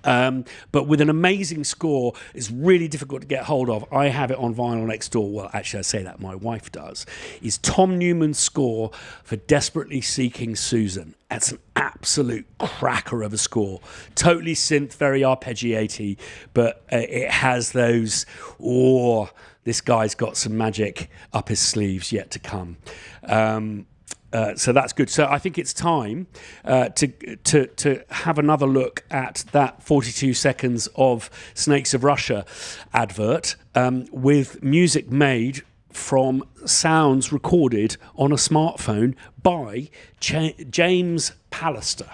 but with an amazing score. It's really difficult to get hold of. I have it on vinyl next door. Well, actually, I say that, my wife does. Is Tom Newman's score for Desperately Seeking Susan. That's an absolute cracker of a score. Totally synth, very arpeggiaty, but it has those, this guy's got some magic up his sleeves yet to come. So that's good. So I think it's time to have another look at that 42 seconds of Snakes of Russia advert with music made from sounds recorded on a smartphone by James Pallister.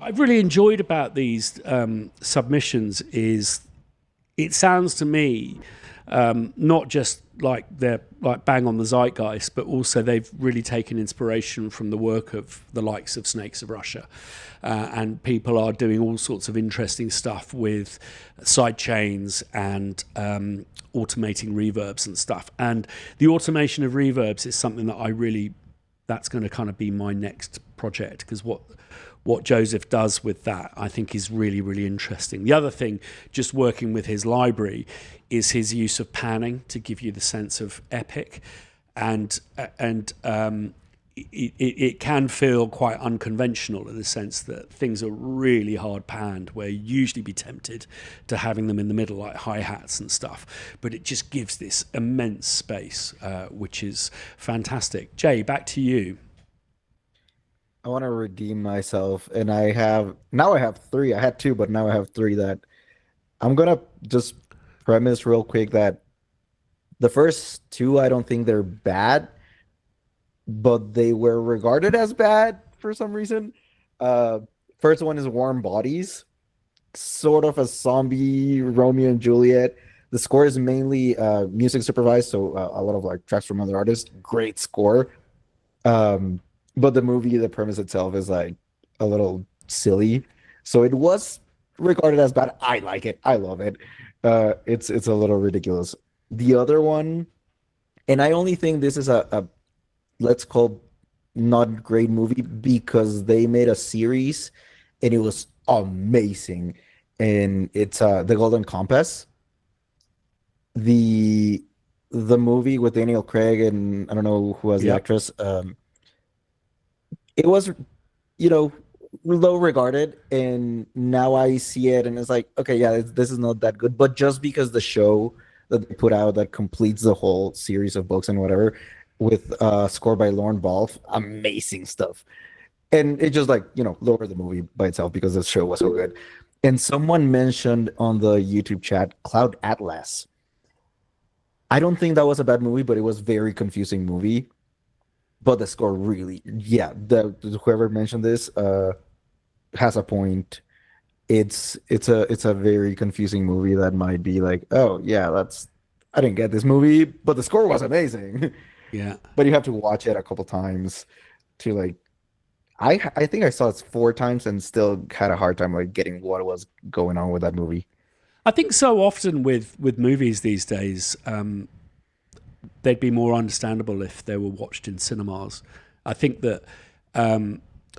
I've really enjoyed about these submissions is it sounds to me not just like they're like bang on the zeitgeist, but also they've really taken inspiration from the work of the likes of Snakes of Russia, and people are doing all sorts of interesting stuff with side chains and automating reverbs and stuff. And the automation of reverbs is something that that's going to kind of be my next project, because what Joseph does with that, I think, is really, really interesting. The other thing, just working with his library, is his use of panning to give you the sense of epic, and it can feel quite unconventional in the sense that things are really hard panned, where you usually be tempted to having them in the middle, like hi-hats and stuff. But it just gives this immense space, which is fantastic. Jay, back to you. I want to redeem myself, and I have 3. I had 2, but now I have 3 that I'm gonna just premise real quick that the first 2, I don't think they're bad, but they were regarded as bad for some reason. First one is Warm Bodies, sort of a zombie Romeo and Juliet. The score is mainly music supervised, so a lot of like tracks from other artists. Great score. But the movie, the premise itself is like a little silly. So it was regarded as bad. I like it. I love it. It's a little ridiculous. The other one, and I only think this is a let's call not great movie because they made a series and it was amazing. And it's The Golden Compass. The movie with Daniel Craig and I don't know who was the actress. It was, low regarded, and now I see it and it's like, okay, yeah, this is not that good. But just because the show that they put out that completes the whole series of books and whatever, with score by Lorne Balfe, amazing stuff. And it just lowered the movie by itself because the show was so good. And someone mentioned on the YouTube chat Cloud Atlas. I don't think that was a bad movie, but it was very confusing movie. But the score really, whoever mentioned this has a point. It's a very confusing movie that might be like, oh yeah, I didn't get this movie, but the score was amazing. Yeah. But you have to watch it a couple times to I think I saw it 4 times and still had a hard time getting what was going on with that movie. I think so often with movies these days, they'd be more understandable if they were watched in cinemas. I think that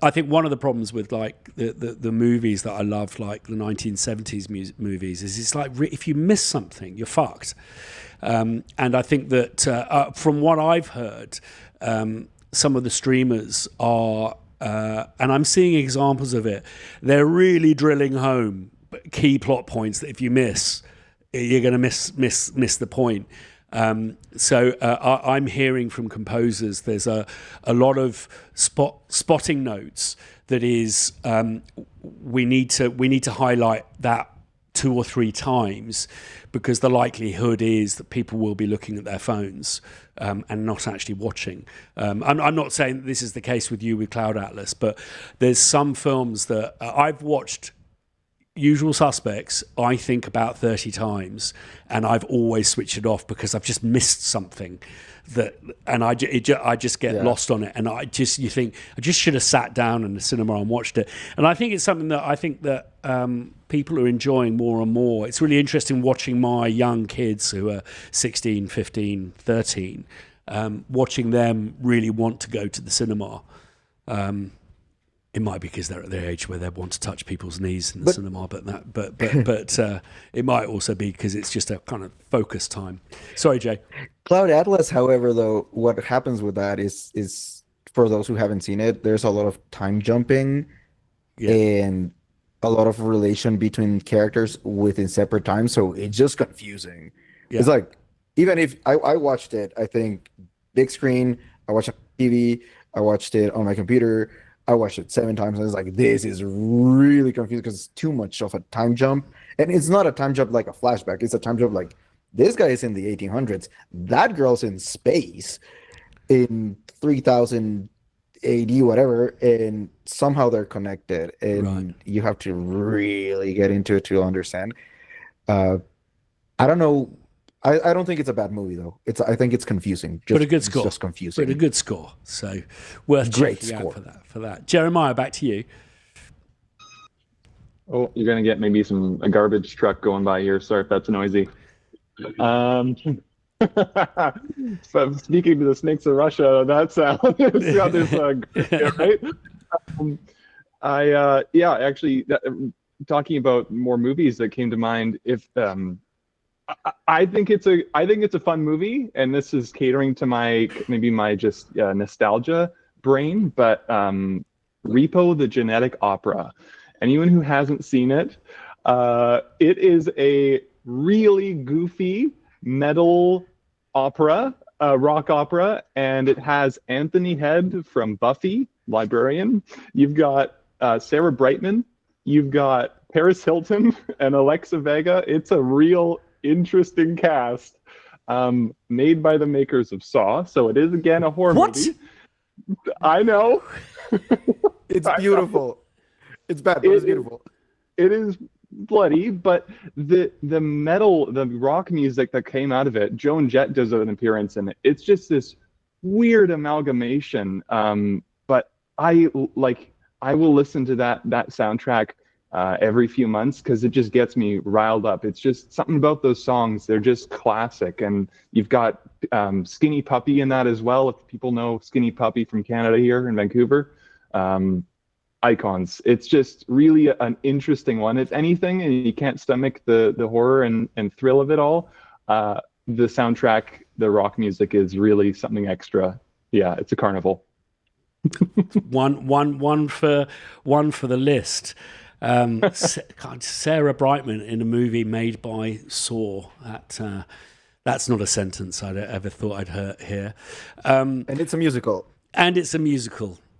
I think one of the problems with like the movies that I love, like the 1970s movies, is it's like if you miss something, you're fucked. And I think that from what I've heard, some of the streamers are, and I'm seeing examples of it, they're really drilling home key plot points that if you miss, you're going to miss the point. So I'm hearing from composers there's a lot of spotting notes that is we need to highlight that 2 or 3 times, because the likelihood is that people will be looking at their phones and not actually watching. I'm not saying this is the case with you with Cloud Atlas, but there's some films that I've watched. Usual Suspects, I think about 30 times, and I've always switched it off because I've just missed something and I just get lost on it, and you think I just should have sat down in the cinema and watched it. And I think it's something that I think that people are enjoying more and more. It's really interesting watching my young kids who are 16, 15, 13, watching them really want to go to the cinema. It might be because they're at their age where they want to touch people's knees in the cinema, but it might also be because it's just a kind of focus time. Sorry, Jay. Cloud Atlas, however, though, what happens with that is for those who haven't seen it, there's a lot of time jumping and a lot of relation between characters within separate times, so it's just confusing. Yeah. It's like, even if I watched it, I think big screen, I watched it on TV, I watched it on my computer, I watched it 7 times, and I was like, this is really confusing because it's too much of a time jump. And it's not a time jump like a flashback. It's a time jump like, this guy is in the 1800s. That girl's in space in 3000 AD, whatever, and somehow they're connected. And you have to really get into it to understand. I don't know. I don't think it's a bad movie, though. I think it's confusing. But a good score. It's just confusing. But a good score. So worth checking out for that. Jeremiah, back to you. Oh, you're going to get maybe a garbage truck going by here. Sorry if that's noisy. So speaking to the snakes of Russia, that sound right? Actually, talking about more movies that came to mind, if I think it's a fun movie, and this is catering to my just nostalgia brain, but Repo the Genetic Opera. Anyone who hasn't seen it, it is a really goofy metal opera, rock opera, and it has Anthony Head from Buffy, librarian. You've got Sarah Brightman, you've got Paris Hilton and Alexa Vega. It's a real interesting cast, made by the makers of Saw, so it is again a horror movie. I know. It's beautiful. It's bad, but it's beautiful. It is bloody, but the metal, the rock music that came out of it, Joan Jett does an appearance in it. It's just this weird amalgamation. But I will listen to that soundtrack every few months because it just gets me riled up. It's just something about those songs. They're just classic. And you've got Skinny Puppy in that as well. If people know Skinny Puppy from Canada here in Vancouver. Icons. It's just really an interesting one. If anything, and you can't stomach the horror and thrill of it all, the soundtrack, the rock music is really something extra. Yeah, it's a carnival. one for the list. Sarah Brightman in a movie made by Saw. That's not a sentence I'd ever thought I'd hear. And it's a musical.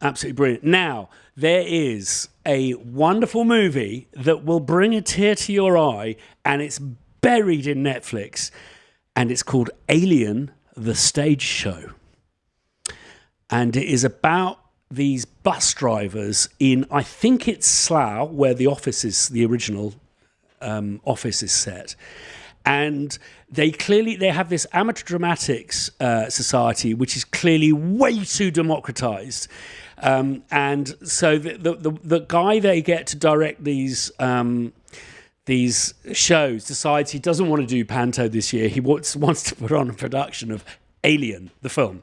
Absolutely brilliant. Now, there is a wonderful movie that will bring a tear to your eye, and it's buried in Netflix, and it's called Alien, the Stage Show. And it is about these bus drivers in, I think it's Slough, where the original office is set. And they have this amateur dramatics society, which is clearly way too democratized. And so the guy they get to direct these shows decides he doesn't want to do Panto this year. He wants to put on a production of Alien, the film.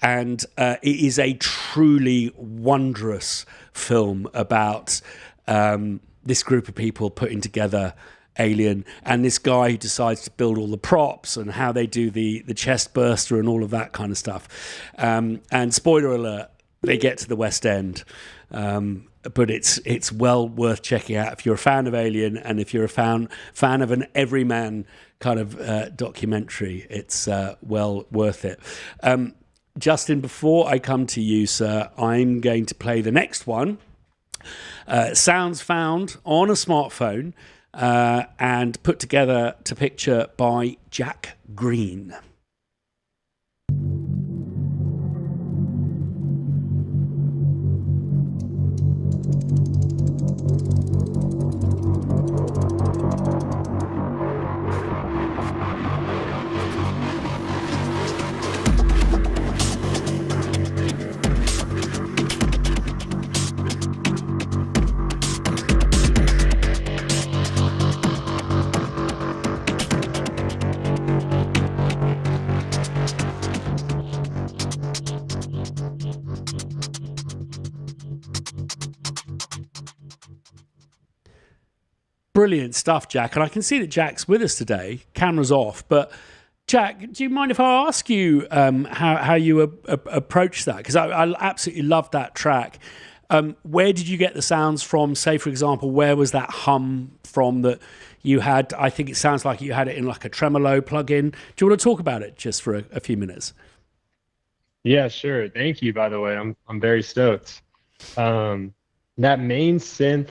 and it is a truly wondrous film about this group of people putting together Alien, and this guy who decides to build all the props and how they do the chest burster and all of that kind of stuff. And spoiler alert, they get to the West End. But it's well worth checking out if you're a fan of Alien, and if you're a fan of an everyman kind of documentary. It's well worth it. Justin, before I come to you, sir, I'm going to play the next one. Sounds found on a smartphone and put together to picture by Jack Green. Brilliant stuff, Jack. And I can see that Jack's with us today. Camera's off. But, Jack, do you mind if I ask you how you approach that? Because I absolutely loved that track. Where did you get the sounds from? Say, for example, where was that hum from that you had? I think it sounds like you had it in like a tremolo plugin. Do you want to talk about it just for a few minutes? Yeah, sure. Thank you, by the way. I'm very stoked. That main synth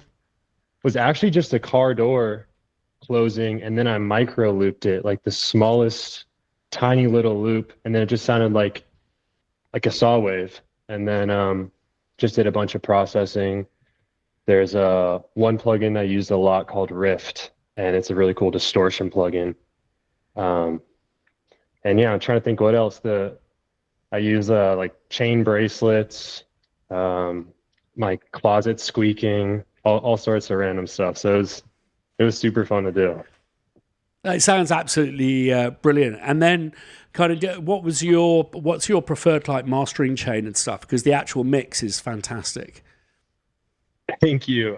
was actually just a car door closing, and then I micro looped it, like the smallest tiny little loop, and then it just sounded like a saw wave. And then just did a bunch of processing. There's one plugin I used a lot called Rift, and it's a really cool distortion plugin. And yeah, I'm trying to think what else. I use like chain bracelets, my closet squeaking, all sorts of random stuff. So it was super fun to do. It sounds absolutely brilliant. And then, kind of, what's your preferred like mastering chain and stuff? Because the actual mix is fantastic. Thank you.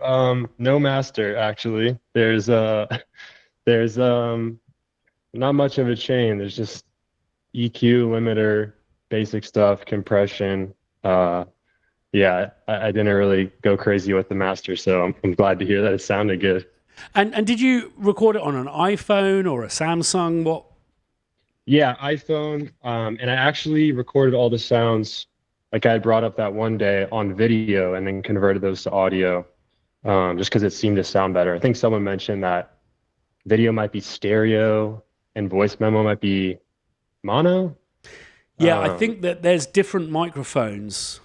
No master actually. There's not much of a chain. There's just EQ, limiter, basic stuff, compression. Yeah, I didn't really go crazy with the master, so I'm glad to hear that it sounded good. And did you record it on an iPhone or a Samsung? What? Yeah, iPhone. And I actually recorded all the sounds, like I had brought up that one day, on video, and then converted those to audio, just because it seemed to sound better. I think someone mentioned that video might be stereo and voice memo might be mono. Yeah, I think that there's different microphones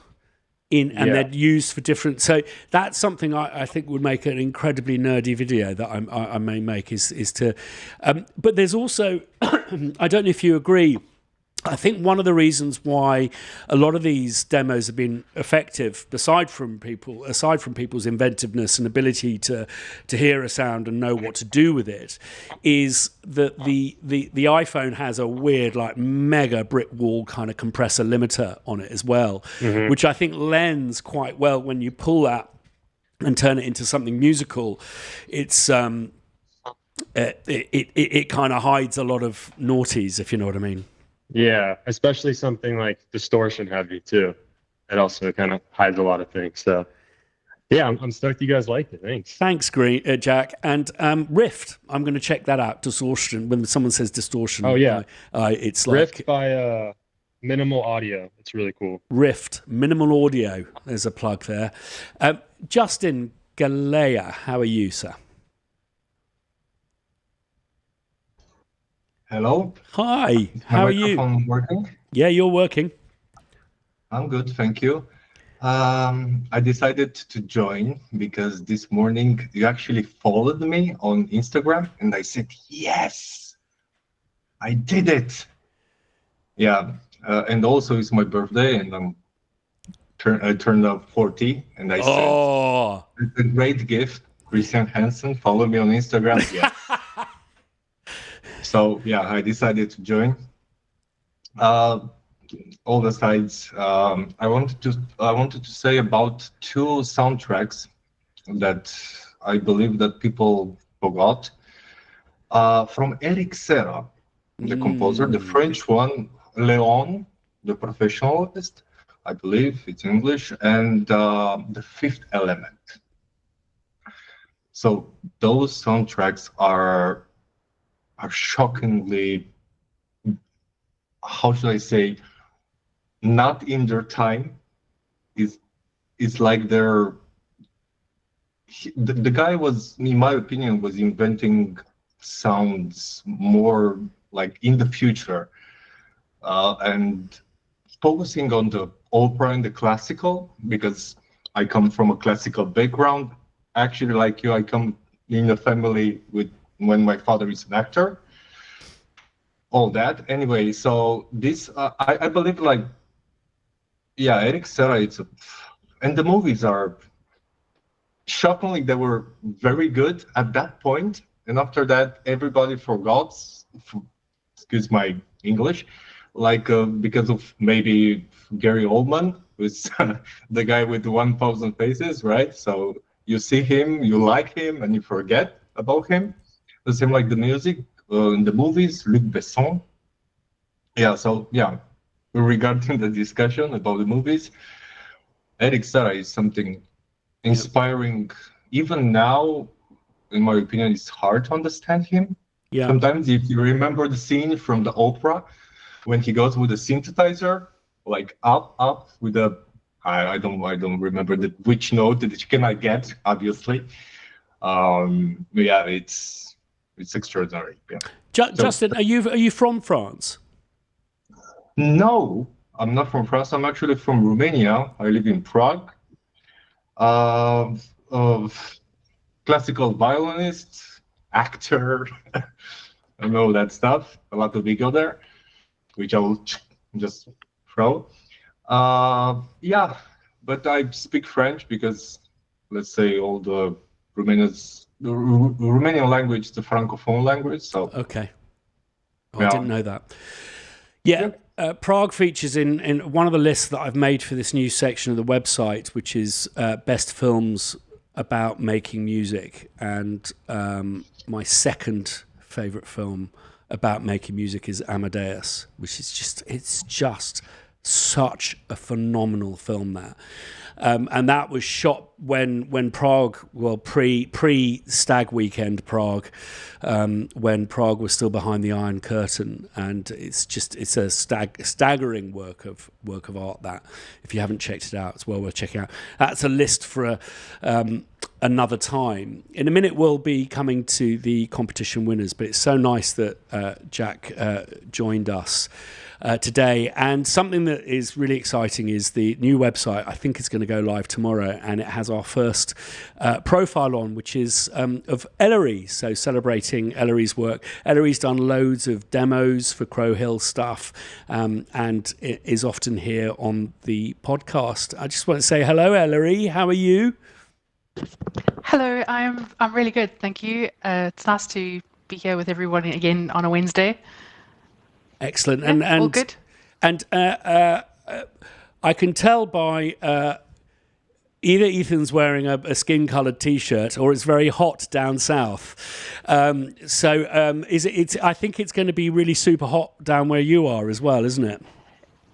and they're used for different. So that's something I think would make an incredibly nerdy video that I may make is to. But there's also, I don't know if you agree, I think one of the reasons why a lot of these demos have been effective, aside from people's inventiveness and ability to hear a sound and know what to do with it, is that the iPhone has a weird, like, mega brick wall kind of compressor limiter on it as well, which I think lends quite well when you pull that and turn it into something musical. It's it kind of hides a lot of naughties, if you know what I mean. Yeah, especially something like distortion heavy too. It also kind of hides a lot of things. So yeah, I'm stoked you guys liked it. Thanks, Jack. And Rift, I'm going to check that out. Distortion. When someone says distortion, oh yeah, it's like Rift by Minimal Audio. It's really cool. Rift, Minimal Audio. There's a plug there. Justin Galea, how are you, sir? Hello. Hi. How are you? Working? Yeah, you're working. I'm good, thank you. I decided to join because this morning you actually followed me on Instagram, and I said, yes, I did it. Yeah, and also it's my birthday, and I turned up 40, and I said, it's a great gift. Christian Hansen, follow me on Instagram. Yeah. So yeah, I decided to join. all the sides, I wanted to say about two soundtracks that I believe that people forgot. From Eric Serra, the composer, the French one, Léon, the professionalist, I believe it's English, and The Fifth Element. So those soundtracks are shockingly, how should I say, not in their time. It's like the guy was, in my opinion, was inventing sounds more like in the future, and focusing on the opera and the classical, because I come from a classical background. Actually, like you, I come in a family with when my father is an actor. All that anyway. So this, I believe, like, yeah, Eric Serra. And the movies are shockingly, they were very good at that point, and after that, everybody forgot. Excuse my English, like because of maybe Gary Oldman, who's the guy with the 1,000 faces, right? So you see him, you like him, and you forget about him. The same like the music in the movies, Luc Besson. Yeah, so yeah, regarding the discussion about the movies, Eric Serra is something inspiring. Even now, in my opinion, it's hard to understand him. Yeah. Sometimes if you remember the scene from the opera, when he goes with the synthesizer, like up with the, I don't remember which note that you cannot get, obviously. Yeah, it's extraordinary. Yeah. Justin, are you from France? No, I'm not from France. I'm actually from Romania. I live in Prague. Classical violinist, actor, and all that stuff. A lot of ego there, which I will just throw. Yeah, but I speak French because, let's say, all the Romanian language is the Francophone language. So okay, I didn't know that. Yeah. Prague features in one of the lists that I've made for this new section of the website, which is best films about making music. And my second favorite film about making music is Amadeus, which is it's just such a phenomenal film there. And that was shot when Prague, well, pre Stag Weekend Prague, when Prague was still behind the Iron Curtain, and it's a staggering work of art. That, if you haven't checked it out, it's well worth checking out. That's a list for another time. In a minute, we'll be coming to the competition winners, but it's so nice that Jack joined us today. And something that is really exciting is the new website. I think it's going to go live tomorrow, and it has our first profile on, which is of Ellery. So celebrating Ellery's work. Ellery's done loads of demos for Crow Hill stuff, and it is often here on the podcast. I just want to say hello, Ellery. How are you? Hello, I'm really good, thank you. It's nice to be here with everyone again on a Wednesday. Excellent. Yeah, and all good. And I can tell by either Ethan's wearing a skin-coloured T-shirt or it's very hot down south. It's I think it's going to be really super hot down where you are as well, isn't it?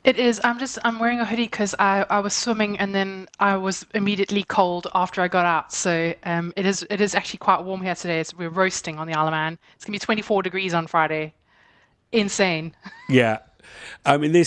It is. I'm wearing a hoodie because I was swimming and then I was immediately cold after I got out. So it is actually quite warm here today. We're roasting on the Isle of Man. It's gonna be 24 degrees on Friday. Insane. Yeah. I mean, the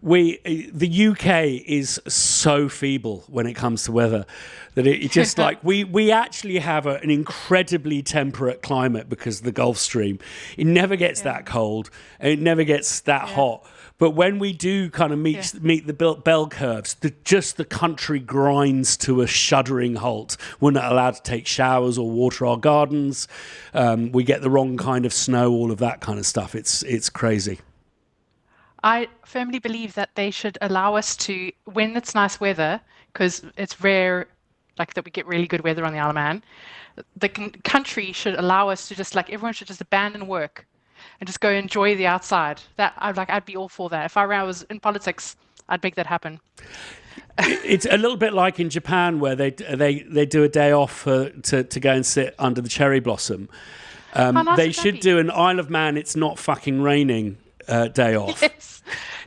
UK is so feeble when it comes to weather that it just like we actually have an incredibly temperate climate because of the Gulf Stream. It never gets that cold and it never gets that hot. But when we do kind of meet the bell curves, the country grinds to a shuddering halt. We're not allowed to take showers or water our gardens. We get the wrong kind of snow, all of that kind of stuff. It's crazy. I firmly believe that they should allow us to, when it's nice weather, because it's rare like that we get really good weather on the Isle of Man, the country should allow us to just, like, everyone should just abandon work and just go enjoy the outside. I'd be all for that. If I was in politics, I'd make that happen. It's a little bit like in Japan where they do a day off to go and sit under the cherry blossom. Nice they should do an Isle of Man, it's not fucking raining day off. Yes.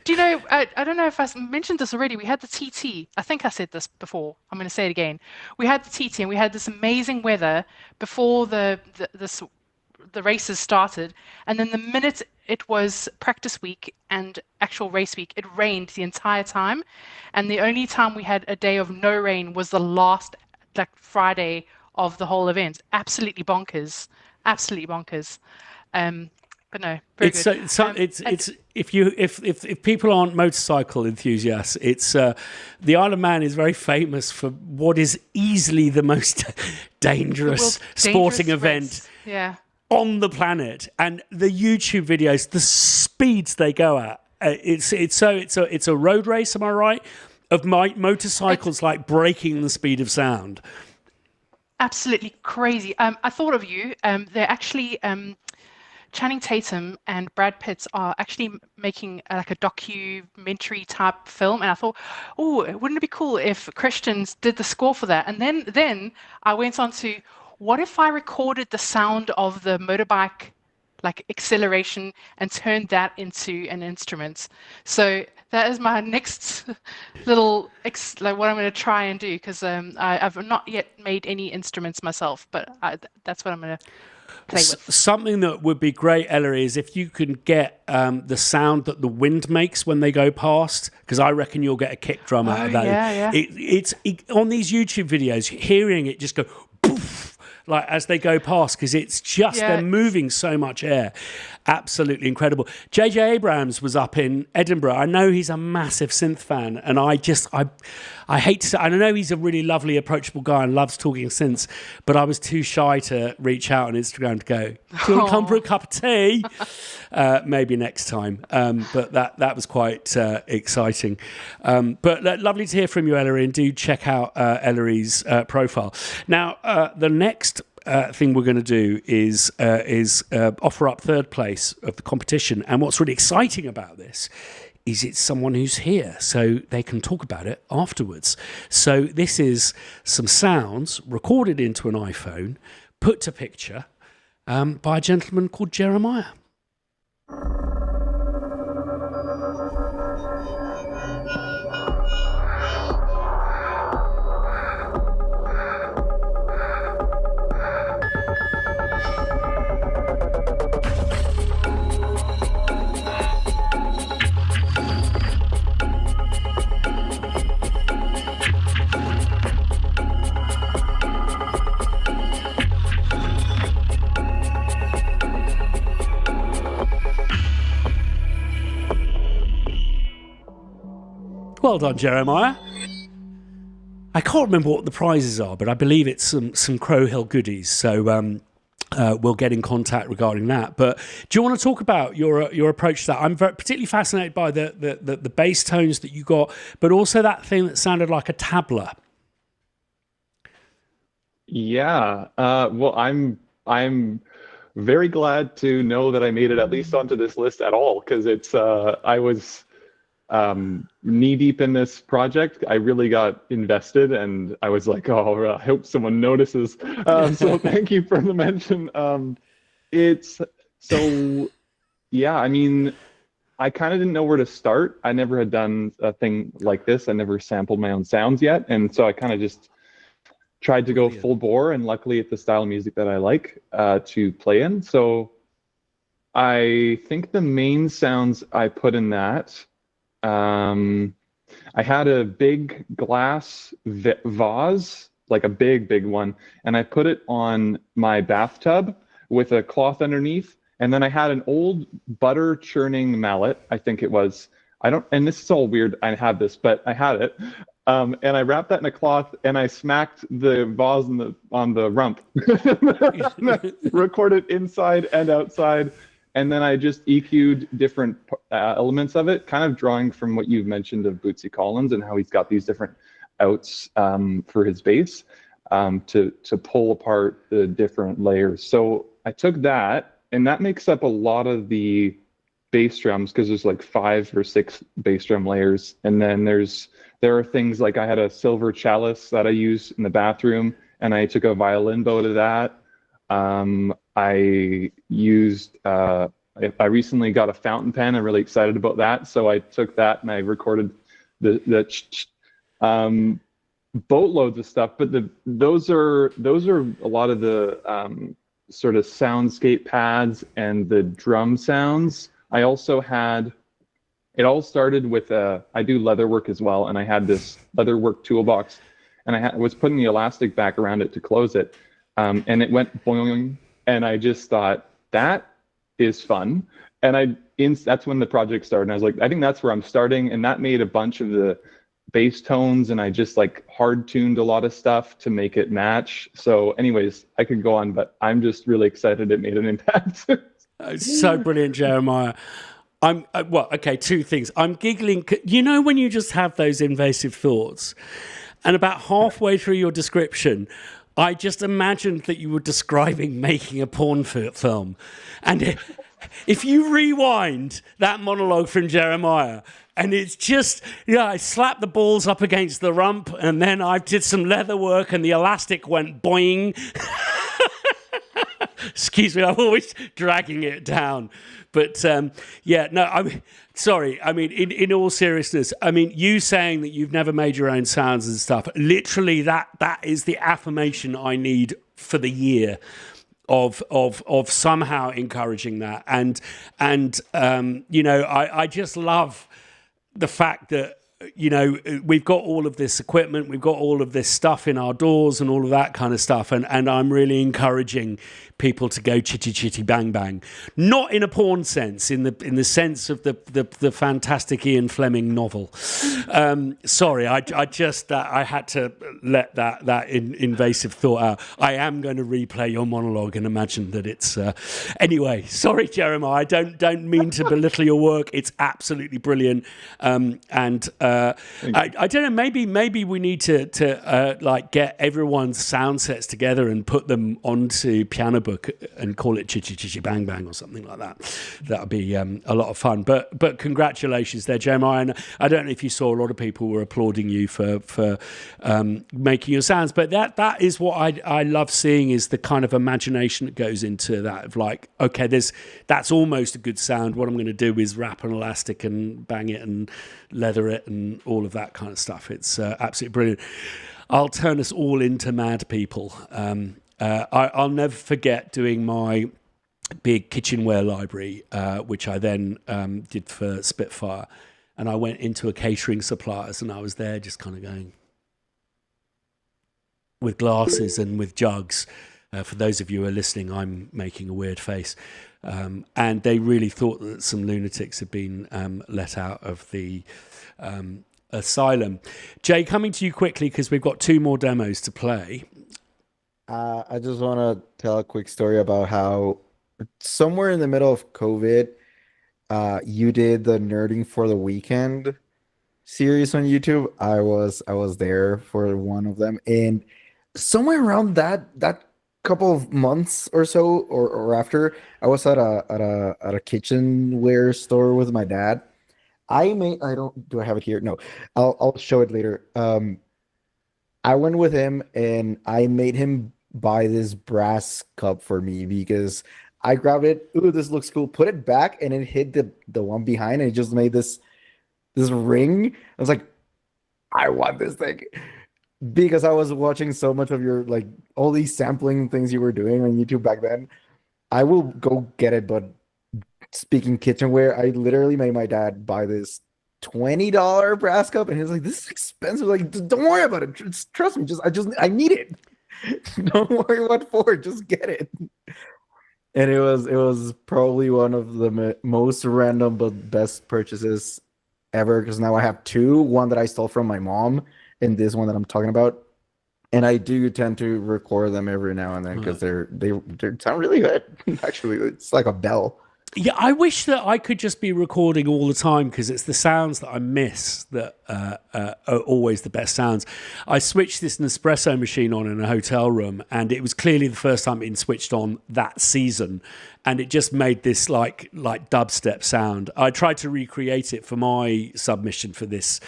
Do you know, I don't know if I mentioned this already. We had the TT. I think I said this before. I'm going to say it again. We had the TT and we had this amazing weather before the races started. And then the minute it was practice week and actual race week, it rained the entire time. And the only time we had a day of no rain was the last Friday of the whole event. Absolutely bonkers. Absolutely bonkers. But no, very good. It's if people aren't motorcycle enthusiasts, it's the Isle of Man is very famous for what is easily the most dangerous sporting event on the planet, and the YouTube videos, the speeds they go at. It's a road race. Am I right? Of motorcycles like breaking the speed of sound. Absolutely crazy. I thought of you. They're actually. Channing Tatum and Brad Pitt are actually making a documentary type film, and I thought, wouldn't it be cool if Christians did the score for that? And then I went on to, what if I recorded the sound of the motorbike acceleration and turned that into an instrument? So that is my next little what I'm going to try and do, because I've not yet made any instruments myself, but that's what I'm going to play with. Something that would be great, Ellery, is if you can get the sound that the wind makes when they go past, because I reckon you'll get a kick drum out of that. Yeah. It's on these YouTube videos, hearing it just go poof, as they go past, because it's just they're moving so much air. Absolutely incredible. J.J. Abrams was up in Edinburgh. I know he's a massive synth fan, and I hate to say, I know he's a really lovely, approachable guy and loves talking synths, but I was too shy to reach out on Instagram to go, do you want to come for a cup of tea? Maybe next time. But that was quite exciting. But lovely to hear from you, Ellery, and do check out Ellery's profile. Now, the next thing we're going to do is offer up third place of the competition. And what's really exciting about this is it's someone who's here, so they can talk about it afterwards. So this is some sounds recorded into an iPhone, put to picture by a gentleman called Jeremiah. Well done, Jeremiah. I can't remember what the prizes are, but I believe it's some Crow Hill goodies. So we'll get in contact regarding that. But do you want to talk about your approach to that? I'm particularly fascinated by the bass tones that you got, but also that thing that sounded like a tabla. Yeah. Well, I'm very glad to know that I made it at least onto this list at all, because it's I was knee deep in this project. I really got invested, and I was like, I hope someone notices. So thank you for the mention. I mean, I kind of didn't know where to start. I never had done a thing like this. I never sampled my own sounds yet. And so I kind of just tried to go full bore, and luckily it's the style of music that I like to play in. So I think the main sounds I put in that, I had a big glass vase, like a big one, and I put it on my bathtub with a cloth underneath. And then I had an old butter churning mallet, I think it was. And this is all weird, I have this, but I had it. And I wrapped that in a cloth, and I smacked the vase on the rump. Recorded inside and outside. And then I just EQ'd different elements of it, kind of drawing from what you've mentioned of Bootsy Collins and how he's got these different outs for his bass to pull apart the different layers. So I took that, and that makes up a lot of the bass drums, because there's like 5 or 6 bass drum layers, and then there are things like I had a silver chalice that I used in the bathroom, and I took a violin bow to that. I used I recently got a fountain pen. I'm really excited about that, so I took that and I recorded the boatloads of stuff. But those are a lot of the sort of soundscape pads and the drum sounds. I also had, it all started with I do leather work as well, and I had this leather work toolbox, and I was putting the elastic back around it to close it, and it went boing, and I just thought, that is fun. And that's when the project started. And I was like, I think that's where I'm starting. And that made a bunch of the bass tones, and I just like hard tuned a lot of stuff to make it match. So anyways, I could go on, but I'm just really excited it made an impact. It's so brilliant, Jeremiah. Well, okay, 2 things. I'm giggling. You know, when you just have those invasive thoughts, and about halfway through your description, I just imagined that you were describing making a porn film. And if you rewind that monologue from Jeremiah, and it's just, I slapped the balls up against the rump, and then I did some leather work, and the elastic went boing. Excuse me, I'm always dragging it down. But sorry. I mean, in all seriousness, I mean, you saying that you've never made your own sounds and stuff, literally that is the affirmation I need for the year of somehow encouraging that. And I just love the fact that, we've got all of this equipment, we've got all of this stuff in our doors and all of that kind of stuff. And I'm really encouraging people to go chitty chitty bang bang, not in a porn sense, in the sense of the fantastic Ian Fleming novel. Sorry, I just I had to let that invasive thought out. I am going to replay your monologue and imagine that it's anyway. Sorry, Jeremiah. I don't mean to belittle your work. It's absolutely brilliant. I don't know. Maybe we need to like get everyone's sound sets together and put them onto Piano Book and call it Chitty Chitty Bang Bang or something like that. That would be a lot of fun. But congratulations there, Jeremiah. And I don't know if you saw a lot of people were applauding you for making your sounds. But that is what I love seeing, is the kind of imagination that goes into that. Of like, okay, that's almost a good sound. What I'm going to do is wrap an elastic and bang it and leather it and all of that kind of stuff. It's absolutely brilliant. I'll turn us all into mad people. I'll never forget doing my big kitchenware library, which I then did for Spitfire. And I went into a catering suppliers, and I was there just kind of going with glasses and with jugs. For those of you who are listening, I'm making a weird face. And they really thought that some lunatics had been let out of the asylum. Jay, coming to you quickly, because we've got 2 more demos to play. I just want to tell a quick story about how somewhere in the middle of COVID, you did the Nerding for the Weekend series on YouTube. I was there for one of them, and somewhere around that couple of months or so, or after, I was at a kitchenware store with my dad. Do I have it here? No, I'll show it later. I went with him and I made him buy this brass cup for me because I grabbed it. Ooh, this looks cool. Put it back, and it hit the one behind, and it just made this ring. I was like, I want this thing, because I was watching so much of your, like, all these sampling things you were doing on YouTube back then. I will go get it, but speaking kitchenware, I literally made my dad buy this $20 brass cup, and he was like, "This is expensive. Like, don't worry about it. Just trust me. I need it. Don't worry what for. Just get it." And it was probably one of the most random but best purchases ever, because now I have 2. One that I stole from my mom, and this one that I'm talking about. And I do tend to record them every now and then because they sound really good. Actually, it's like a bell. Yeah, I wish that I could just be recording all the time, because it's the sounds that I miss that are always the best sounds. I switched this Nespresso machine on in a hotel room, and it was clearly the first time it switched on that season, and it just made this like dubstep sound. I tried to recreate it for my submission for this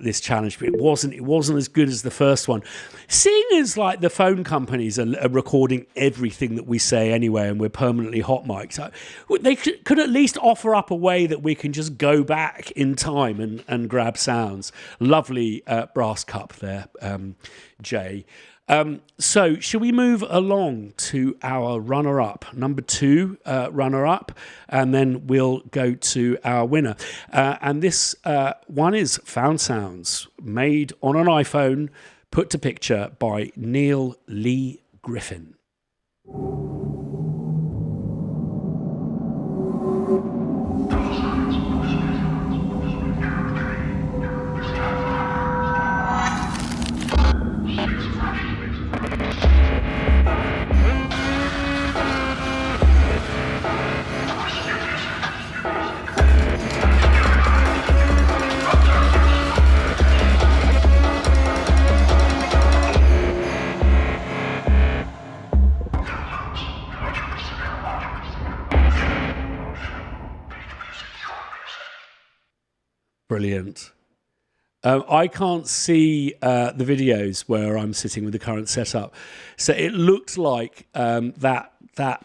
this challenge, but it wasn't as good as the first one. Seeing as like the phone companies are recording everything that we say anyway, and we're permanently hot mics, they could at least offer up a way that we can just go back in time and grab sounds. Lovely brass cup there, Jay. So should we move along to our runner-up, number 2 runner-up, and then we'll go to our winner. And this one is Found Sounds, made on an iPhone, put to picture by Neil Lee Griffin. Brilliant. I can't see the videos where I'm sitting with the current setup, so it looked like that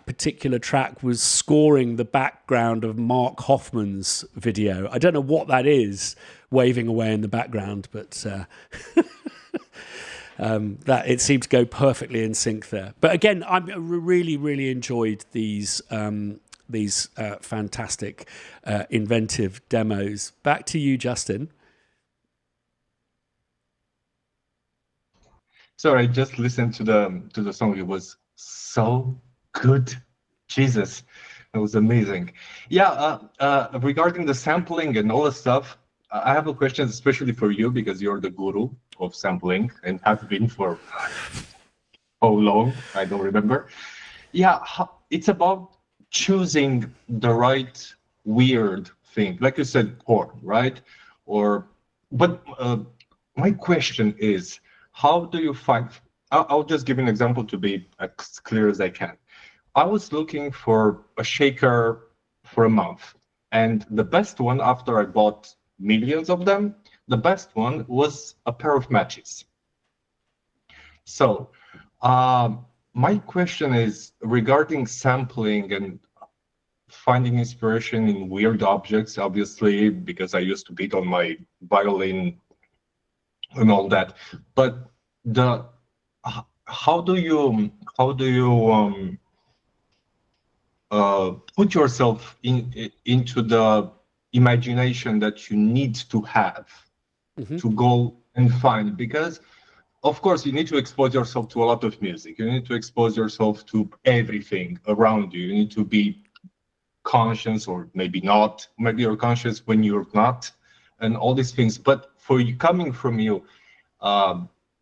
particular track was scoring the background of Mark Hoffman's video. I don't know what that is waving away in the background, but that it seemed to go perfectly in sync there. But again, I really enjoyed these fantastic, inventive demos. Back to you, Justin. Sorry, I just listened to the song. It was so good. Jesus, it was amazing. Yeah, regarding the sampling and all the stuff, I have a question, especially for you, because you're the guru of sampling and have been for how long? I don't remember. Yeah, it's about choosing the right weird thing, like you said, chord, right? But my question is, how do you find? I'll just give an example to be as clear as I can. I was looking for a shaker for a month, and the best one, after I bought millions of them, the best one was a pair of matches. So my question is regarding sampling and finding inspiration in weird objects, obviously, because I used to beat on my violin and all that. But how do you put yourself into the imagination that you need to have to go and find? Because of course you need to expose yourself to a lot of music. You need to expose yourself to everything around you. You need to be conscious, or maybe not. Maybe you're conscious when you're not, and all these things. But for you, coming from you,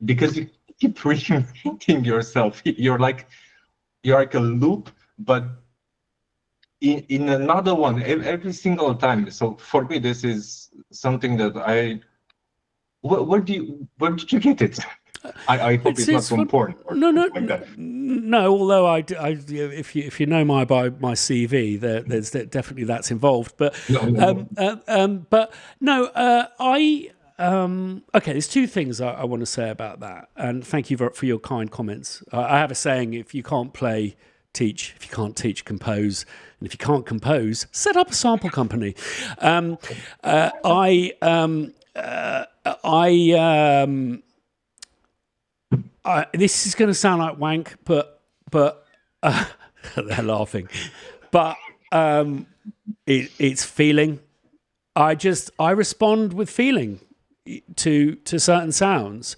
because you keep reinventing yourself, you're like a loop, but in another one every single time. So for me, this is something that where did you get it? I hope it's not from porn. No. Although if you know my CV, there's definitely that's involved. But okay. There's two things I want to say about that, and thank you for your kind comments. I have a saying: if you can't play, teach. If you can't teach, compose. And if you can't compose, set up a sample company. This is going to sound like wank, but they're laughing. But it's feeling. I respond with feeling to certain sounds,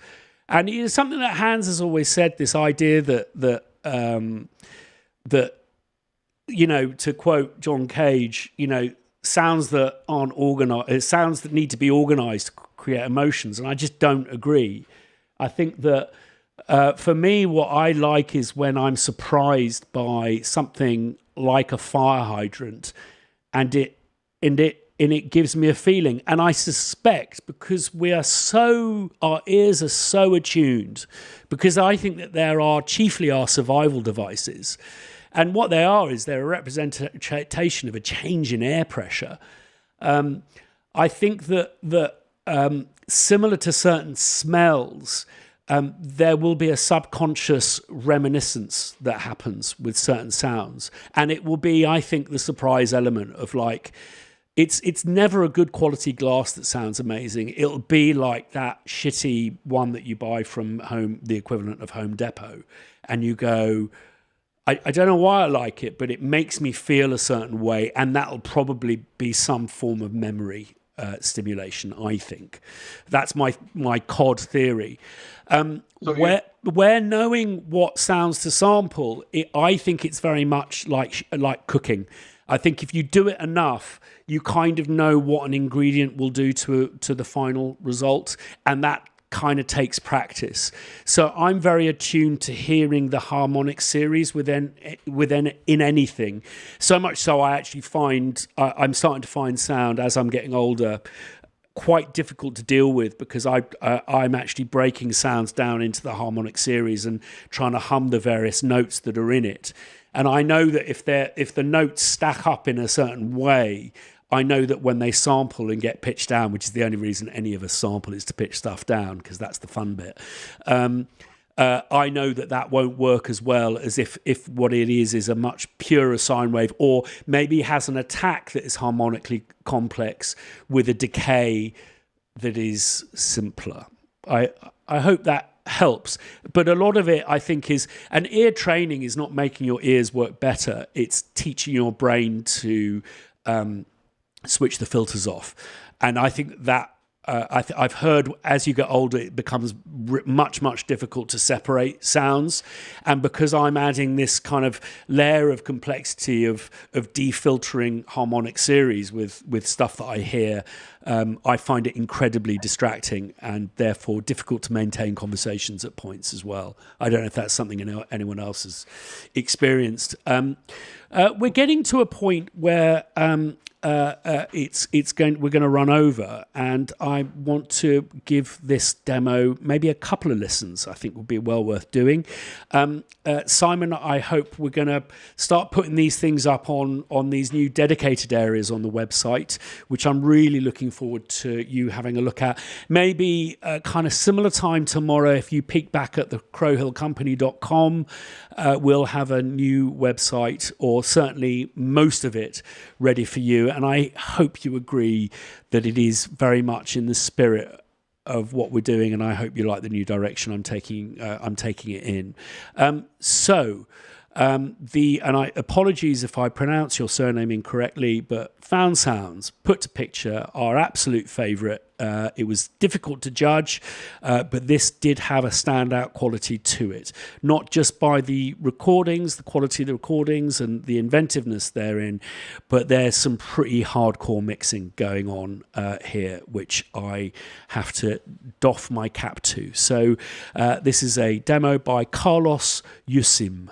and it's something that Hans has always said. This idea that to quote John Cage, sounds that aren't organized, sounds that need to be organized to create emotions, and I just don't agree. I think that for me, what I like is when I'm surprised by something like a fire hydrant, and it gives me a feeling. And I suspect because our ears are so attuned, because I think that there are chiefly our survival devices, and what they are is they're a representation of a change in air pressure. I think that similar to certain smells, there will be a subconscious reminiscence that happens with certain sounds, and it will be, I think, the surprise element of like, it's never a good quality glass that sounds amazing. It'll be like that shitty one that you buy from home, the equivalent of Home Depot, and you go, I don't know why I like it, but it makes me feel a certain way, and that'll probably be some form of memory stimulation, I think. That's my COD theory. Where knowing what sounds to sample, I think it's very much like cooking. I think if you do it enough, you kind of know what an ingredient will do to the final result, and that kind of takes practice. So I'm very attuned to hearing the harmonic series within in anything. So much so I actually find I'm starting to find sound as I'm getting older quite difficult to deal with, because I'm actually breaking sounds down into the harmonic series and trying to hum the various notes that are in it. And I know that if the notes stack up in a certain way, I know that when they sample and get pitched down, which is the only reason any of us sample is to pitch stuff down, because that's the fun bit. I know that won't work as well as if what it is a much purer sine wave, or maybe has an attack that is harmonically complex with a decay that is simpler. I hope that helps. But a lot of it, I think, is an ear training is not making your ears work better. It's teaching your brain to switch the filters off. And I think that I've heard as you get older, it becomes much, much difficult to separate sounds. And because I'm adding this kind of layer of complexity of defiltering harmonic series with stuff that I hear, I find it incredibly distracting and therefore difficult to maintain conversations at points as well. I don't know if that's something anyone else has experienced. We're getting to a point where we're going to run over, and I want to give this demo maybe a couple of listens. I think would be well worth doing. Simon, I hope we're going to start putting these things up on these new dedicated areas on the website, which I'm really looking forward to you having a look at. Maybe a kind of similar time tomorrow, if you peek back at the crowhillcompany.com, we'll have a new website, or certainly most of it, ready for you. And I hope you agree that it is very much in the spirit of what we're doing, and I hope you like the new direction I'm taking it in. Apologies if I pronounce your surname incorrectly, but Found Sounds, Put to Picture, our absolute favourite. It was difficult to judge, but this did have a standout quality to it, not just by the recordings, the quality of the recordings and the inventiveness therein, but there's some pretty hardcore mixing going on here, which I have to doff my cap to. So this is a demo by Carlos Yusim.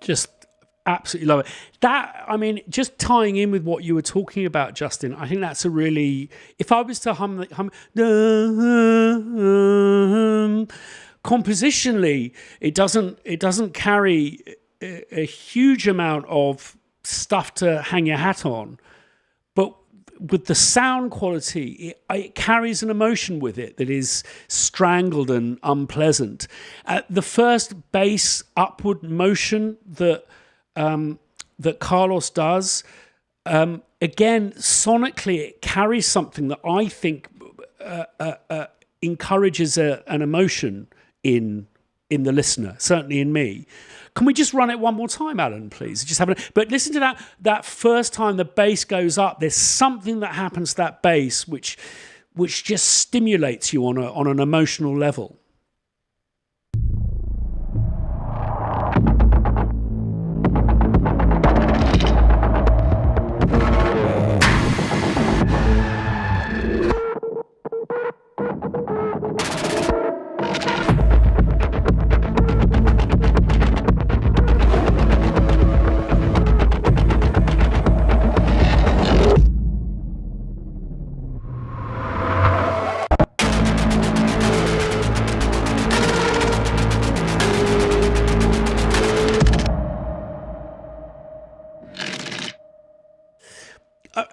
Just absolutely love it. That, I mean, just tying in with what you were talking about, Justin, I think that's a really, if I was to hum compositionally, it doesn't carry a huge amount of stuff to hang your hat on, but with the sound quality, it carries an emotion with it that is strangled and unpleasant. The first bass upward motion that Carlos does, again, sonically, it carries something that I think encourages an emotion in the listener, certainly in me. Can we just run it one more time, Alan, please? But listen to that first time the bass goes up. There's something that happens to that bass which just stimulates you on an emotional level.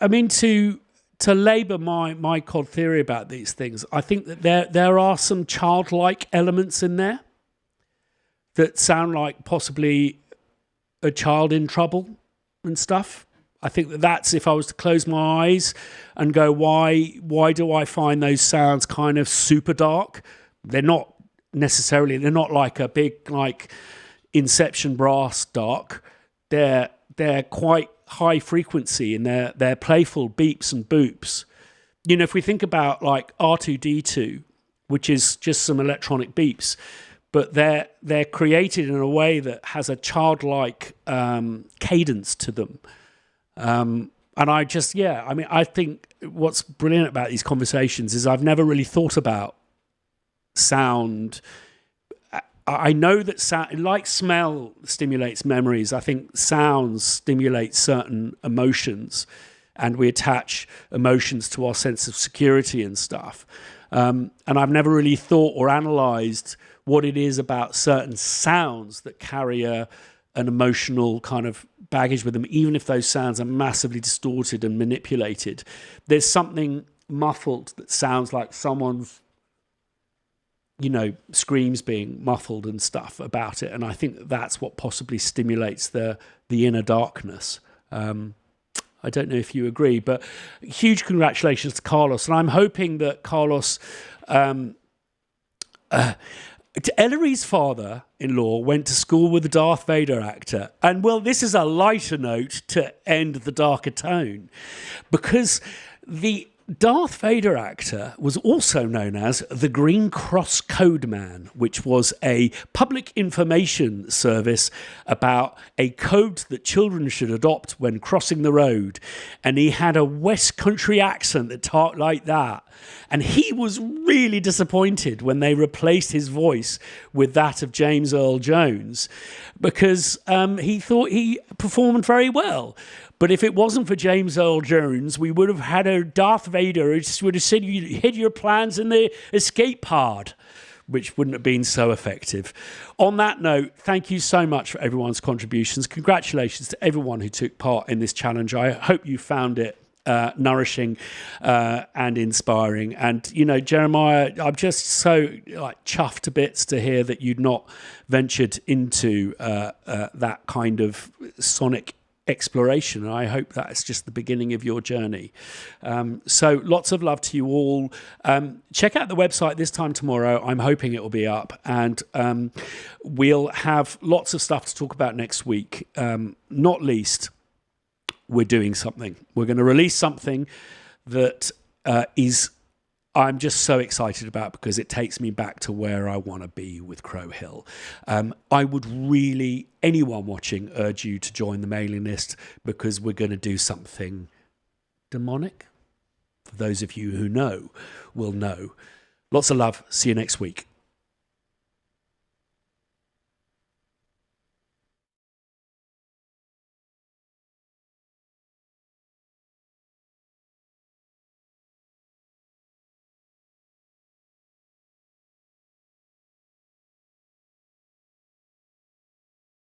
I mean, to labour my cod theory about these things, I think that there are some childlike elements in there that sound like possibly a child in trouble and stuff. I think that's, if I was to close my eyes and go, why do I find those sounds kind of super dark? They're not like a big like Inception brass dark. They're quite high frequency in their playful beeps and boops. You know, if we think about like R2D2, which is just some electronic beeps, but they're created in a way that has a childlike cadence to them. And I think what's brilliant about these conversations is I've never really thought about sound. I know that sound, like smell, stimulates memories. I think sounds stimulate certain emotions, and we attach emotions to our sense of security and stuff. And I've never really thought or analysed what it is about certain sounds that carry an emotional kind of baggage with them, even if those sounds are massively distorted and manipulated. There's something muffled that sounds like someone's, screams being muffled and stuff about it. And I think that's what possibly stimulates the inner darkness. I don't know if you agree, but huge congratulations to Carlos. And I'm hoping that Carlos, Ellery's father-in-law went to school with the Darth Vader actor. And, well, this is a lighter note to end the darker tone, because the Darth Vader actor was also known as the Green Cross Code Man, which was a public information service about a code that children should adopt when crossing the road. And he had a West Country accent that talked like that. And he was really disappointed when they replaced his voice with that of James Earl Jones, because he thought he performed very well. But if it wasn't for James Earl Jones, we would have had a Darth Vader who would have said you hid your plans in the escape pod, which wouldn't have been so effective. On that note, thank you so much for everyone's contributions. Congratulations to everyone who took part in this challenge. I hope you found it nourishing and inspiring. And, Jeremiah, I'm just so chuffed to bits to hear that you'd not ventured into that kind of sonic exploration. And I hope that's just the beginning of your journey. So lots of love to you all. Check out the website this time tomorrow. I'm hoping it will be up, and we'll have lots of stuff to talk about next week. Not least, we're doing something. We're going to release something that I'm just so excited about, because it takes me back to where I want to be with Crow Hill. I would really, anyone watching, urge you to join the mailing list, because we're going to do something demonic. For those of you who know, will know. Lots of love. See you next week.